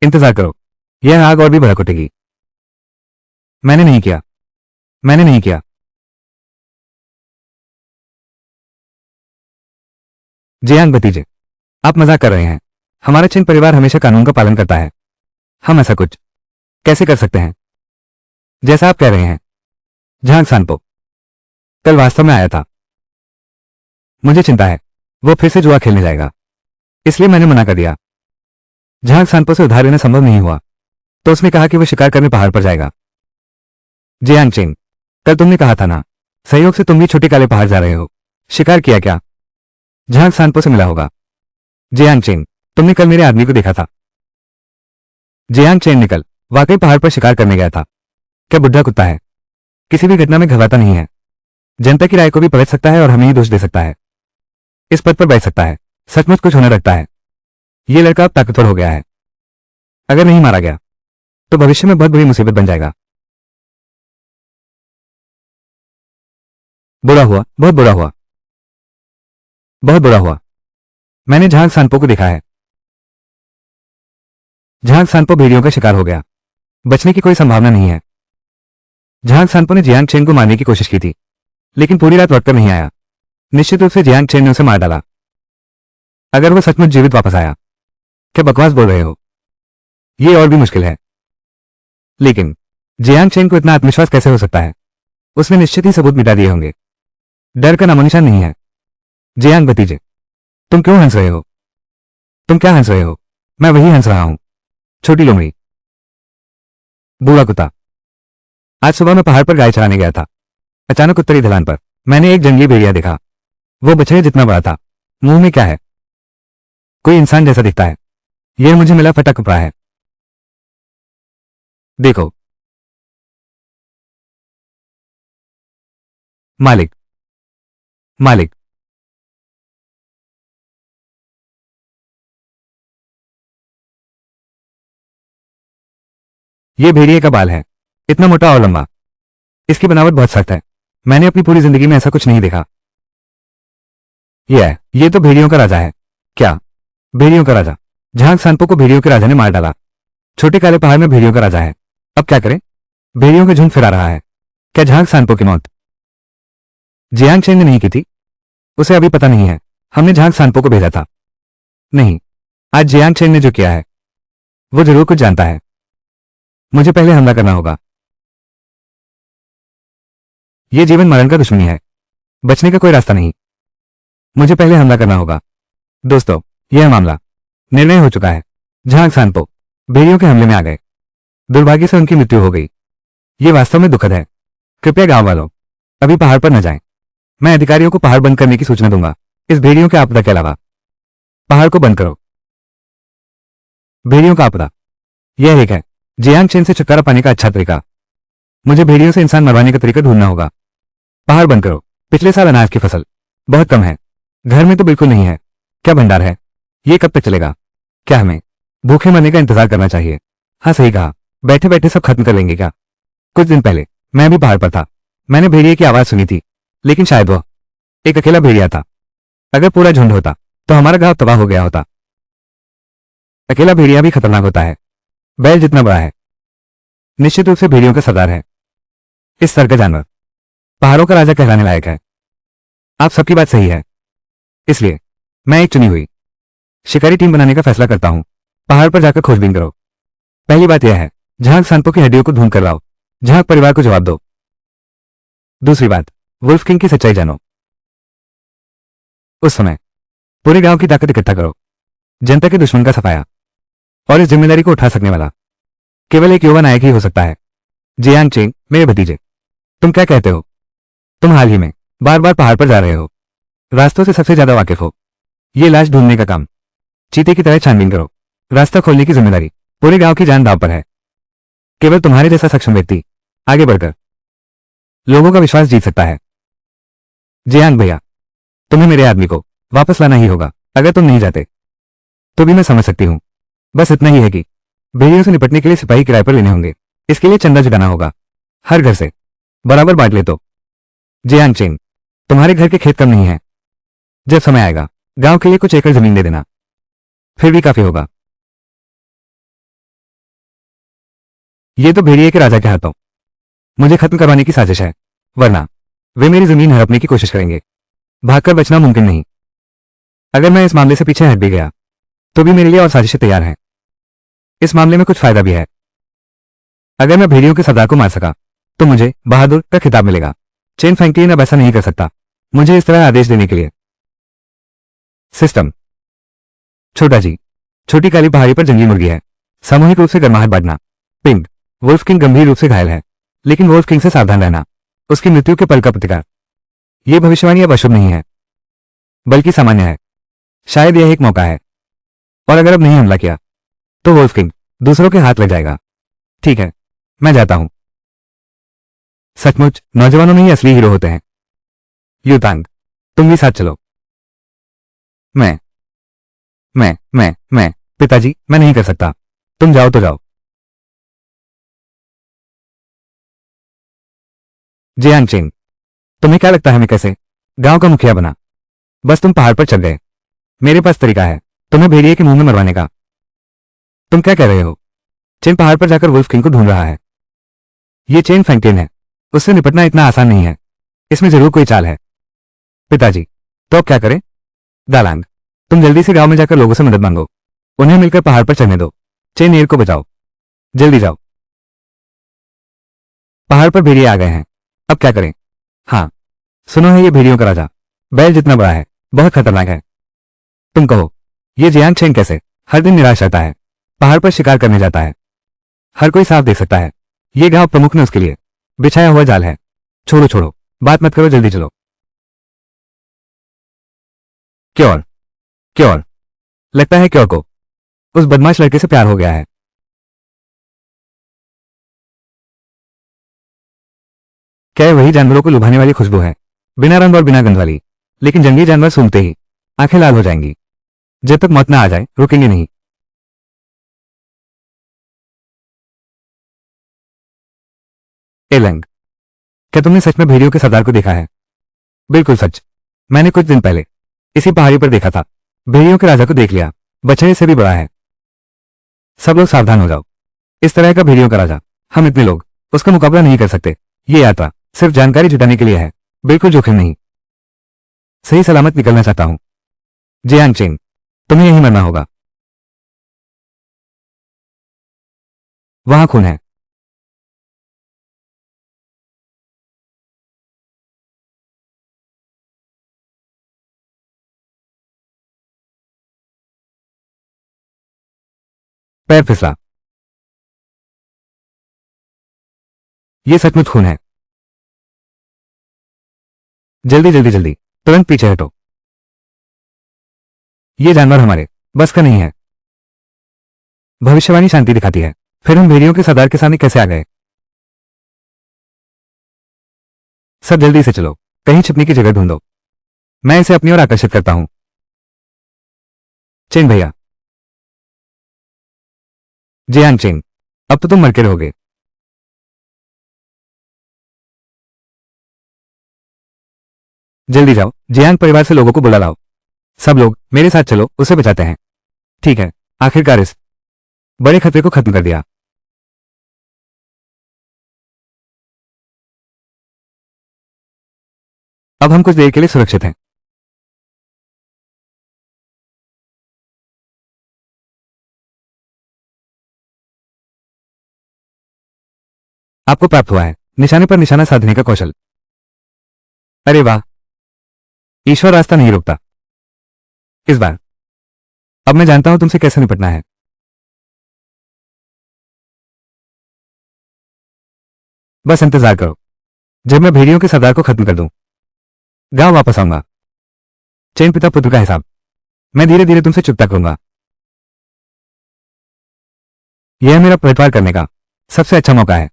इंतजार करो, यह आग और भी भड़क उठेगी। मैंने नहीं किया, मैंने नहीं किया। जियांग भतीजे, आप मजाक कर रहे हैं। हमारा चिन परिवार हमेशा कानून का पालन करता है। हम ऐसा कुछ कैसे कर सकते हैं जैसा आप कह रहे हैं? झांग सांपो कल वास्तव में आया था। मुझे चिंता है वो फिर से जुआ खेलने जाएगा, इसलिए मैंने मना कर दिया। झांग सांपो से उधार लेना संभव नहीं हुआ तो उसने कहा कि वो शिकार करने पहाड़ पर जाएगा। जियांग चेंग, कल तुमने कहा था ना, सहयोग से तुम भी छोटे काले पहाड़ जा रहे हो। शिकार किया क्या? झांग सांपो से मिला होगा। जियांग चेंग, तुमने कल मेरे आदमी को देखा था। जियांग चेंग ने कल वाकई पहाड़ पर शिकार करने गया था। क्या बुढ़ा कुत्ता है, किसी भी घटना में घबराता नहीं है। जनता की राय को भी परख सकता है और हमें ही दोष दे सकता है। इस पद पर बैठ सकता है, सचमुच कुछ होने रखता है। ये लड़का अब ताकतवर हो गया है। अगर नहीं मारा गया तो भविष्य में बहुत बड़ी मुसीबत बन जाएगा। बुरा हुआ, बहुत बुरा हुआ, बहुत बुरा हुआ। मैंने झांग सांपो को देखा है। झांग सांपो भेड़ियों का शिकार हो गया। बचने की कोई संभावना नहीं है। झांग सांपो ने जियांग चेंग को मारने की कोशिश की थी, लेकिन पूरी रात लौटकर नहीं आया। निश्चित रूप से जियांग चेंग ने उसे मार डाला। अगर वो सचमुच जीवित वापस आया। क्या बकवास बोल रहे हो? ये और भी मुश्किल है। लेकिन जियांग चेंग को इतना आत्मविश्वास कैसे हो सकता है? उसने निश्चित ही सबूत मिटा दिए होंगे। डर का नामोनिशान नहीं है। जियांग भतीजे, तुम क्यों हंस रहे हो? तुम क्या हंस रहे हो? मैं वही हंस रहा हूं, छोटी लोमड़ी। बूढ़ा कुत्ता। आज सुबह मैं पहाड़ पर गाय चराने गया था। अचानक उत्तरी ढलान पर मैंने एक जंगली भेड़िया देखा। वो बछड़े जितना बड़ा था। मुंह में क्या है? कोई इंसान जैसा दिखता है। यह मुझे मिला फटा कपड़ा है। देखो। मालिक, मालिक। यह भेड़िए का बाल है, इतना मोटा और लंबा। इसकी बनावट बहुत सख्त है। मैंने अपनी पूरी जिंदगी में ऐसा कुछ नहीं देखा। ये तो भेड़ियों का राजा है। क्या? भेड़ियों का राजा? झांग सांपो को भेड़ियों के राजा ने मार डाला। छोटे काले पहाड़ में भेड़ियों का राजा है। अब क्या करें? भेड़ियों का झुंड फिरा रहा है। क्या झांग सांपो की मौत जियांग चेंग ने नहीं की थी? उसे अभी पता नहीं है। हमने झांग सांपो को भेजा था। नहीं, आज जियांग चेंग ने जो किया है वो जरूर कुछ जानता है। मुझे पहले हमला करना होगा। यह जीवन मरण का दुश्मनी है, बचने का कोई रास्ता नहीं। मुझे पहले हमला करना होगा। दोस्तों, यह मामला निर्णय हो चुका है। झांग सांपो भेड़ियों के हमले में आ गए। दुर्भाग्य से उनकी मृत्यु हो गई। यह वास्तव में दुखद है। कृपया गांव वालों अभी पहाड़ पर न जाएं। मैं अधिकारियों को पहाड़ बंद करने की सूचना दूंगा। इस भेड़ियों के आपदा के अलावा पहाड़ को बंद करो। भेड़ियों का आपदा, यह एक है जियांग चेन से छुटकारा पाने का अच्छा तरीका। मुझे भेड़ियों से इंसान मरवाने का तरीका ढूंढना होगा। पहाड़ बंद करो। पिछले साल अनाज की फसल बहुत कम है। घर में तो बिल्कुल नहीं है। क्या भंडार है? ये कब तक चलेगा? क्या हमें भूखे मरने का इंतजार करना चाहिए? हाँ सही कहा, बैठे बैठे सब खत्म कर लेंगे क्या? कुछ दिन पहले मैं भी पहाड़ पर था। मैंने भेड़िए की आवाज सुनी थी, लेकिन शायद वह एक अकेला भेड़िया था। अगर पूरा झुंड होता तो हमारा गांव तबाह हो गया होता। अकेला भेड़िया भी खतरनाक होता है। बैल जितना बड़ा है। निश्चित रूप से भेड़ियों का सरदार है। इस स्तर का जानवर पहाड़ों का राजा कहलाने लायक है। आप सबकी बात सही है। इसलिए मैं एक चुनी हुई शिकारी टीम बनाने का फैसला करता हूं। पहाड़ पर जाकर खोजबीन करो। पहली बात यह है, झांग सांपो की हड्डियों को ढूंढ कर लाओ। झांग परिवार को जवाब दो। दूसरी बात, वुल्फ किंग की सच्चाई जानो। उस समय पूरे गांव की ताकत इकट्ठा करो। जनता के दुश्मन का सफाया, और इस जिम्मेदारी को उठा सकने वाला केवल एक युवा नायक ही हो सकता है। जियांग चेंग, मेरे भतीजे, तुम क्या कहते हो? तुम हाल ही में बार बार पहाड़ पर जा रहे हो, रास्तों से सबसे ज्यादा वाकिफ हो। ये लाश ढूंढने का काम चीते की तरह छानबीन करो। रास्ता खोलने की जिम्मेदारी पूरे गांव की जान दांव पर है। केवल तुम्हारे जैसा सक्षम व्यक्ति आगे बढ़कर लोगों का विश्वास जीत सकता है। जियांग भैया, तुम्हें मेरे आदमी को वापस लाना ही होगा। अगर तुम नहीं जाते तो भी मैं समझ सकती हूं। बस इतना ही है कि भेड़ियों से निपटने के लिए सिपाही किराए पर लेने होंगे। इसके लिए चंदा जुटाना होगा, हर घर से बराबर बांट ले तो। जियांग चेंग, तुम्हारे घर के खेत कम नहीं है। जब समय आएगा गांव के लिए कुछ एकड़ जमीन दे देना, फिर भी काफी होगा। ये तो भेड़िए के राजा के हाथों मुझे खत्म करवाने की साजिश है, वरना वे मेरी जमीन हड़पने की कोशिश करेंगे। भागकर बचना मुमकिन नहीं। अगर मैं इस मामले से पीछे हट भी गया तो भी मेरे लिए और साजिशें तैयार हैं। इस मामले में कुछ फायदा भी है। अगर मैं भेड़ियों के सरदार को मार सका तो मुझे बहादुर का खिताब मिलेगा। चेन फैंकलिन अब ऐसा नहीं कर सकता मुझे इस तरह आदेश देने के लिए। सिस्टम। छोटा जी, छोटी काली पहाड़ी पर जंगली मुर्गी है। सामूहिक रूप से गर्माहट बांटना। पिंक, वुल्फ किंग गंभीर रूप से घायल है, लेकिन वुल्फ किंग से सावधान रहना। उसकी मृत्यु के पल का प्रतिकार। यह भविष्यवाणी अब अशुभ नहीं है, बल्कि सामान्य है। शायद यह एक मौका है, और अगर अब नहीं हमला किया तो वुल्फ किंग दूसरों के हाथ लग जाएगा। ठीक है, मैं जाता हूं। सचमुच नौजवानों में ही असली हीरो होते हैं। युतांग, तुम भी साथ चलो। मैं पिताजी, मैं नहीं कर सकता। तुम जाओ तो जाओ। जियांग चेंग, तुम्हें क्या लगता है मैं कैसे गांव का मुखिया बना? बस तुम पहाड़ पर चढ़ गए। मेरे पास तरीका है तुम्हें भेड़िए के मुंह में मरवाने का। तुम क्या कह रहे हो? चेन पहाड़ पर जाकर वुल्फ किंग को ढूंढ रहा है। ये चेन फैंकटेन है, उससे निपटना इतना आसान नहीं है। इसमें जरूर कोई चाल है। पिताजी, तो अब क्या करें? दालांग, तुम जल्दी से गांव में जाकर लोगों से मदद मांगो। उन्हें मिलकर पहाड़ पर चढ़ने दो। चेन एयर को बचाओ। जल्दी जाओ। पहाड़ पर भेड़िए आ गए हैं, अब क्या करें? हाँ, सुनो है ये भेड़ियों का राजा बैल जितना बड़ा है, बहुत खतरनाक है। तुम कहो, ये जियांग चेंग कैसे हर दिन निराश रहता है, पहाड़ पर शिकार करने जाता है। हर कोई साफ देख सकता है ये गांव प्रमुख ने उसके लिए बिछाया हुआ जाल है। छोड़ो छोड़ो, बात मत करो, जल्दी चलो। क्योर, क्योर, लगता है क्योर को उस बदमाश लड़के से प्यार हो गया है। क्या वही जानवरों को लुभाने वाली खुशबू है, बिना रंग और बिना गंध वाली? लेकिन जंगली जानवर सूंघते ही आंखें लाल हो जाएंगी। जब तक मौत ना आ जाए रुकेंगे नहीं। एलंग, क्या तुमने सच में भेड़ियों के सरदार को देखा है? बिल्कुल सच। मैंने कुछ दिन पहले इसी पहाड़ी पर देखा था। भेड़ियों के राजा को देख लिया, बछड़े से भी बड़ा है। सब लोग सावधान हो जाओ। इस तरह का भेड़ियों का राजा, हम इतने लोग उसका मुकाबला नहीं कर सकते। ये यात्रा सिर्फ जानकारी जुटाने के लिए है, बिल्कुल जोखिम नहीं। सही सलामत निकलना चाहता हूं। जियांग चेंग, तुम्हें यहीं मरना होगा। वहां खून है। पैर फिसला। ये सचमुच खून है। जल्दी जल्दी जल्दी, तुरंत पीछे हटो। ये जानवर हमारे बस का नहीं है। भविष्यवाणी शांति दिखाती है, फिर हम भेड़ियों के सरदार के सामने कैसे आ गए? सब जल्दी से चलो, कहीं छिपने की जगह ढूंढो। मैं इसे अपनी ओर आकर्षित करता हूं। चेंग भैया। जियांग चेंग, अब तो तुम मर के रहोगे। जल्दी जाओ, जियांग परिवार से लोगों को बुला लाओ। सब लोग मेरे साथ चलो, उसे बचाते हैं। ठीक है, आखिरकार इस बड़े खतरे को खत्म कर दिया। अब हम कुछ देर के लिए सुरक्षित हैं। आपको प्राप्त हुआ है निशाने पर निशाना साधने का कौशल। अरे वाह, ईश्वर रास्ता नहीं रोकता। इस बार अब मैं जानता हूं तुमसे कैसे निपटना है। बस इंतजार करो, जब मैं भेड़ियों के सरदार को खत्म कर दूं, गांव वापस आऊंगा। चैन पिता पुत्र का हिसाब मैं धीरे धीरे तुमसे चुकता करूंगा। यह मेरा पलटवार करने का सबसे अच्छा मौका है।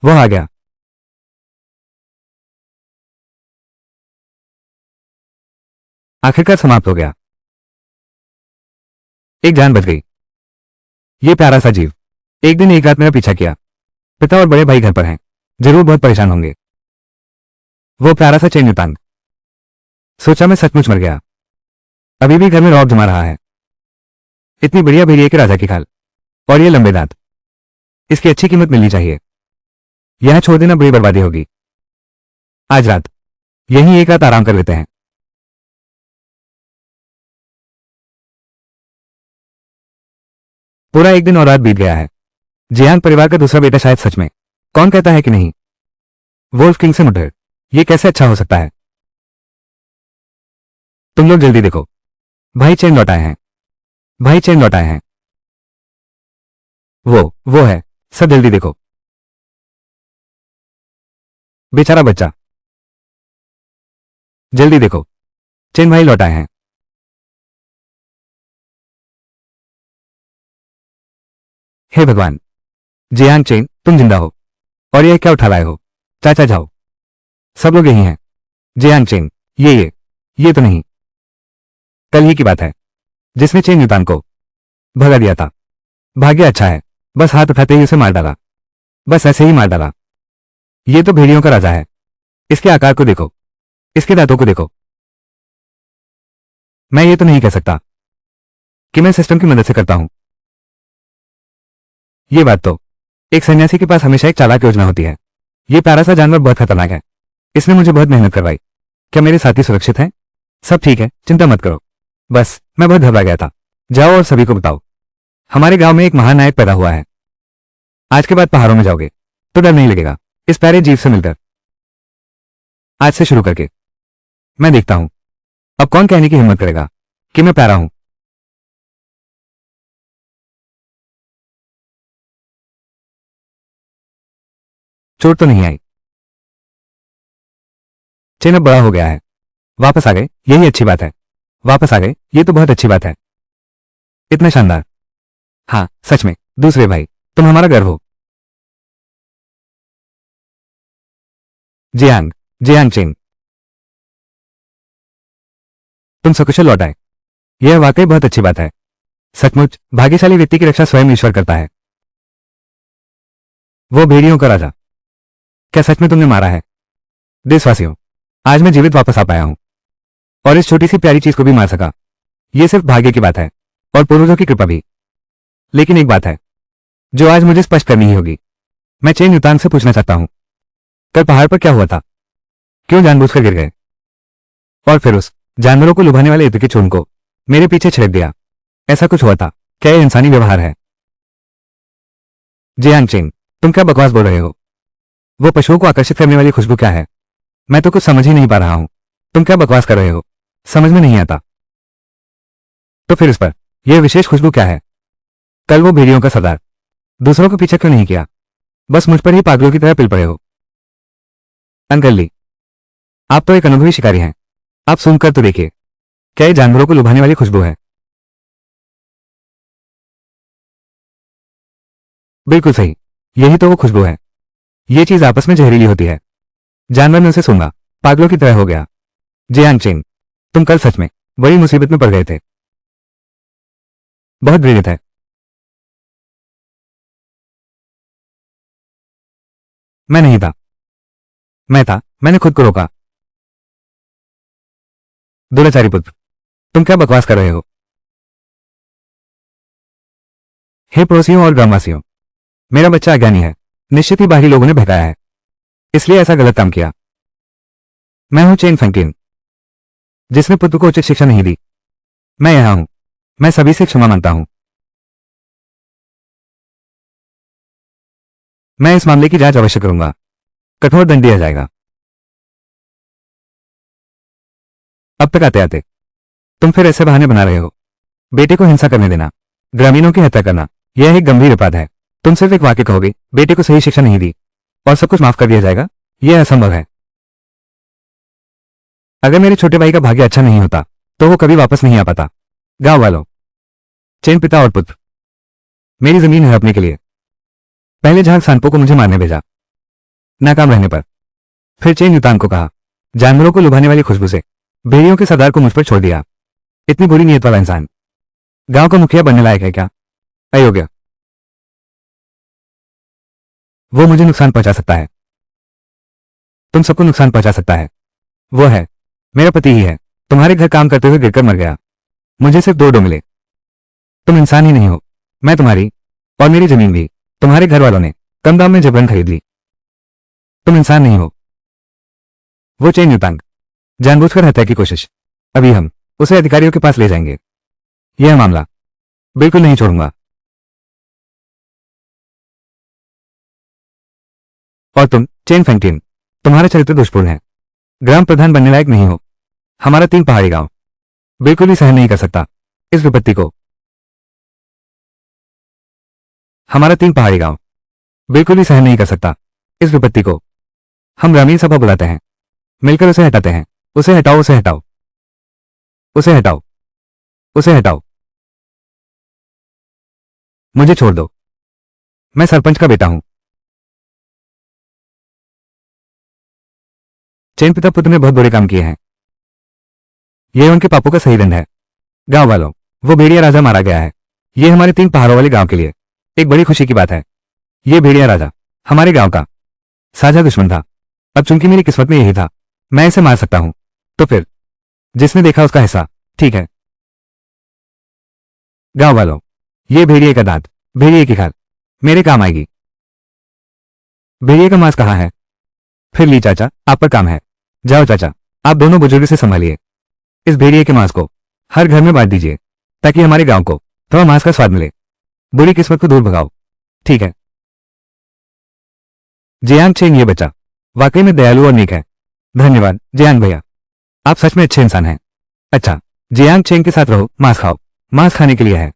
वो आ गया। आखिरकार समाप्त हो गया। एक जान बच गई। ये प्यारा सा जीव एक दिन एक रात मेरा पीछा किया। पिता और बड़े भाई घर पर हैं, जरूर बहुत परेशान होंगे। वो प्यारा सा चेन युतांग। सोचा मैं सचमुच मर गया। अभी भी घर में रौब जमा रहा है। इतनी बढ़िया भेड़िए के राजा की खाल और ये लंबे दांत, इसकी अच्छी कीमत मिलनी चाहिए। यहां छोड़ देना बड़ी बर्बादी होगी। आज रात यहीं एक रात आराम कर लेते हैं। पूरा एक दिन और रात बीत गया है। जियांग परिवार का दूसरा बेटा शायद सच में, कौन कहता है कि नहीं, वोल्फ किंग से मुठभेड़। ये कैसे अच्छा हो सकता है। तुम लोग जल्दी देखो, भाई चेन लौटाए हैं। भाई चेन लौटाए हैं। वो है। सब जल्दी देखो। बेचारा बच्चा, जल्दी देखो, चेन भाई लौटाए हैं। हे भगवान, जियांग चेन तुम जिंदा हो। और यह क्या उठा लाए हो। चाचा जाओ, सब लोग यही हैं। जियांग चेन, ये तो नहीं। कल ही की बात है, जिसने चेन युतान को भगा दिया था। भाग्य अच्छा है, बस हाथ उठाते ही उसे मार डाला। बस ऐसे ही मार डाला। ये तो भेड़ियों का राजा है। इसके आकार को देखो, इसके दांतों को देखो। मैं ये तो नहीं कह सकता कि मैं सिस्टम की मदद से करता हूं। ये बात तो एक सन्यासी के पास हमेशा एक चालाक योजना होती है। ये प्यारा सा जानवर बहुत खतरनाक है। इसने मुझे बहुत मेहनत करवाई। क्या मेरे साथी सुरक्षित हैं। सब ठीक है, चिंता मत करो। बस मैं बहुत घबरा गया था। जाओ और सभी को बताओ, हमारे गांव में एक महानायक पैदा हुआ है। आज के बाद पहाड़ों में जाओगे तो डर नहीं लगेगा इस प्यारे जीव से मिलकर। आज से शुरू करके मैं देखता हूं अब कौन कहने की हिम्मत करेगा कि मैं प्यारा हूं। चोट तो नहीं आई। चेन अब बड़ा हो गया है। वापस आ गए, यही अच्छी बात है। वापस आ गए, ये तो बहुत अच्छी बात है। इतना शानदार। हाँ सच में, दूसरे भाई, तुम हमारा गर्व हो। जियांग, जियांग चेन, तुम सकुशल लौट आए। यह वाकई बहुत अच्छी बात है। सचमुच भाग्यशाली व्यक्ति की रक्षा स्वयं ईश्वर करता है। वो भेड़ियों का राजा, क्या सच में तुमने मारा है। देशवासियों, आज मैं जीवित वापस आ पाया हूं और इस छोटी सी प्यारी चीज को भी मार सका। यह सिर्फ भाग्य की बात है और पूर्वजों की कृपा भी। लेकिन एक बात है जो आज मुझे स्पष्ट करनी ही होगी। मैं चेन युतांग से पूछना चाहता हूं, कल पहाड़ पर क्या हुआ था। क्यों जानबूझकर गिर गए और फिर उस जानवरों को लुभाने वाले इत्र के चूर्ण को मेरे पीछे छिड़क दिया। ऐसा कुछ हुआ था। क्या यह इंसानी व्यवहार है। जियांग चेन, तुम क्या बकवास बोल रहे हो। वो पशुओं को आकर्षित करने वाली खुशबू क्या है। मैं तो कुछ समझ ही नहीं पा रहा हूं। तुम क्या बकवास कर रहे हो, समझ में नहीं आता। तो फिर इस पर यह विशेष खुशबू क्या है। कल वो भेड़ियों का सरदार दूसरों को पीछे क्यों नहीं किया। बस मुझ पर ही पागलों की तरह पिल पड़े हो। अंकल ली, आप तो एक अनुभवी शिकारी हैं। आप सुनकर तो देखिए, क्या ये जानवरों को लुभाने वाली खुशबू है। बिल्कुल सही, यही तो वो खुशबू है। ये चीज आपस में जहरीली होती है। जानवर ने उसे सूंघा, पागलों की तरह हो गया। जियांग चेन, तुम कल सच में बड़ी मुसीबत में पड़ गए थे। बहुत घृणित है। मैं नहीं था, मैं था, मैंने खुद को रोका। दुराचारी पुत्र, तुम क्या बकवास कर रहे हो। हे पड़ोसियों और ग्रामवासियों, मेरा बच्चा अज्ञानी है। निश्चित ही बाहरी लोगों ने बहकाया है, इसलिए ऐसा गलत काम किया। मैं हूं चेन फैंकिन, जिसने पुत्र को उचित शिक्षा नहीं दी। मैं यहां हूं। मैं सभी से क्षमा मांगता हूं। मैं इस मामले की जांच अवश्य करूंगा। कठोर दंड दिया जाएगा। अब तक आते आते तुम फिर ऐसे बहाने बना रहे हो। बेटे को हिंसा करने देना, ग्रामीणों की हत्या करना, यह एक गंभीर अपराध है। तुम सिर्फ एक वाक्य कहोगे, बेटे को सही शिक्षा नहीं दी, और सब कुछ माफ कर दिया जाएगा। यह असंभव है। अगर मेरे छोटे भाई का भाग्य अच्छा नहीं होता तो वो कभी वापस नहीं आ पाता। गांव वालों, चेन पिता और पुत्र, मेरी जमीन है अपने के लिए। पहले झाग सांपो को मुझे मारने भेजा, नाकाम रहने पर फिर चेन युतांग को कहा, जानवरों को लुभाने वाली खुशबू से भेड़ियों के सरदार को मुझ पर छोड़ दिया। इतनी बुरी नीयत वाला इंसान गांव का मुखिया बनने लायक है क्या? अयोग्य। वो मुझे नुकसान पहुंचा सकता है, तुम सबको नुकसान पहुंचा सकता है। वो है मेरा पति ही है। तुम्हारे घर काम करते हुए गिरकर मर गया। मुझे सिर्फ 2 मिले। तुम इंसान ही नहीं हो। मैं तुम्हारी और मेरी जमीन भी तुम्हारे घर वालों ने कम दाम में जबरन खरीद ली। तुम इंसान नहीं हो। वो चेन युतांग, जानबूझकर हत्या की कोशिश। अभी हम उसे अधिकारियों के पास ले जाएंगे। यह मामला बिल्कुल नहीं छोड़ूंगा। और तुम चेन फैंगटिन, तुम्हारा चरित्र दुष्पूर्ण है। ग्राम प्रधान बनने लायक नहीं हो। हमारा 3 पहाड़ी गांव बिल्कुल भी सहन नहीं कर सकता इस विपत्ति को। हमारा 3 पहाड़ी गांव बिल्कुल भी सहन नहीं कर सकता इस विपत्ति को। हम ग्रामीण सभा बुलाते हैं, मिलकर उसे हटाते हैं। उसे हटाओ, उसे हटाओ, उसे हटाओ, उसे हटाओ। मुझे छोड़ दो। मैं सरपंच का बेटा हूं। चेन पिता पुत्र ने बहुत बुरे काम किए हैं। यह उनके पापों का सही दंड है। गांव वालों, वो भेड़िया राजा मारा गया है। यह हमारे 3 पहाड़ों वाले गांव के लिए एक बड़ी खुशी की बात है। यह भेड़िया राजा हमारे गांव का साझा दुश्मन था। अब चूंकि मेरी किस्मत में यही था, मैं इसे मार सकता हूं, तो फिर जिसने देखा उसका हिस्सा। ठीक है। गांव वालों, यह भेड़िए का दांत, भेड़िए की खाल मेरे काम आएगी। भेड़िए का मांस कहाँ है? फिर ली चाचा, आप पर काम है। जाओ चाचा, आप दोनों बुजुर्ग से संभालिए। इस भेड़िए के मांस को हर घर में बांट दीजिए, ताकि हमारे गांव को थोड़ा मांस का स्वाद मिले। बुरी किस्मत को दूर भगाओ। ठीक है। जियांग चेंग, ये बच्चा वाकई में दयालु और नेक है। धन्यवाद जियांग भैया, आप सच में अच्छे इंसान हैं। अच्छा, जियांग चेंग के साथ रहो, मांस खाओ। मांस खाने के लिए है।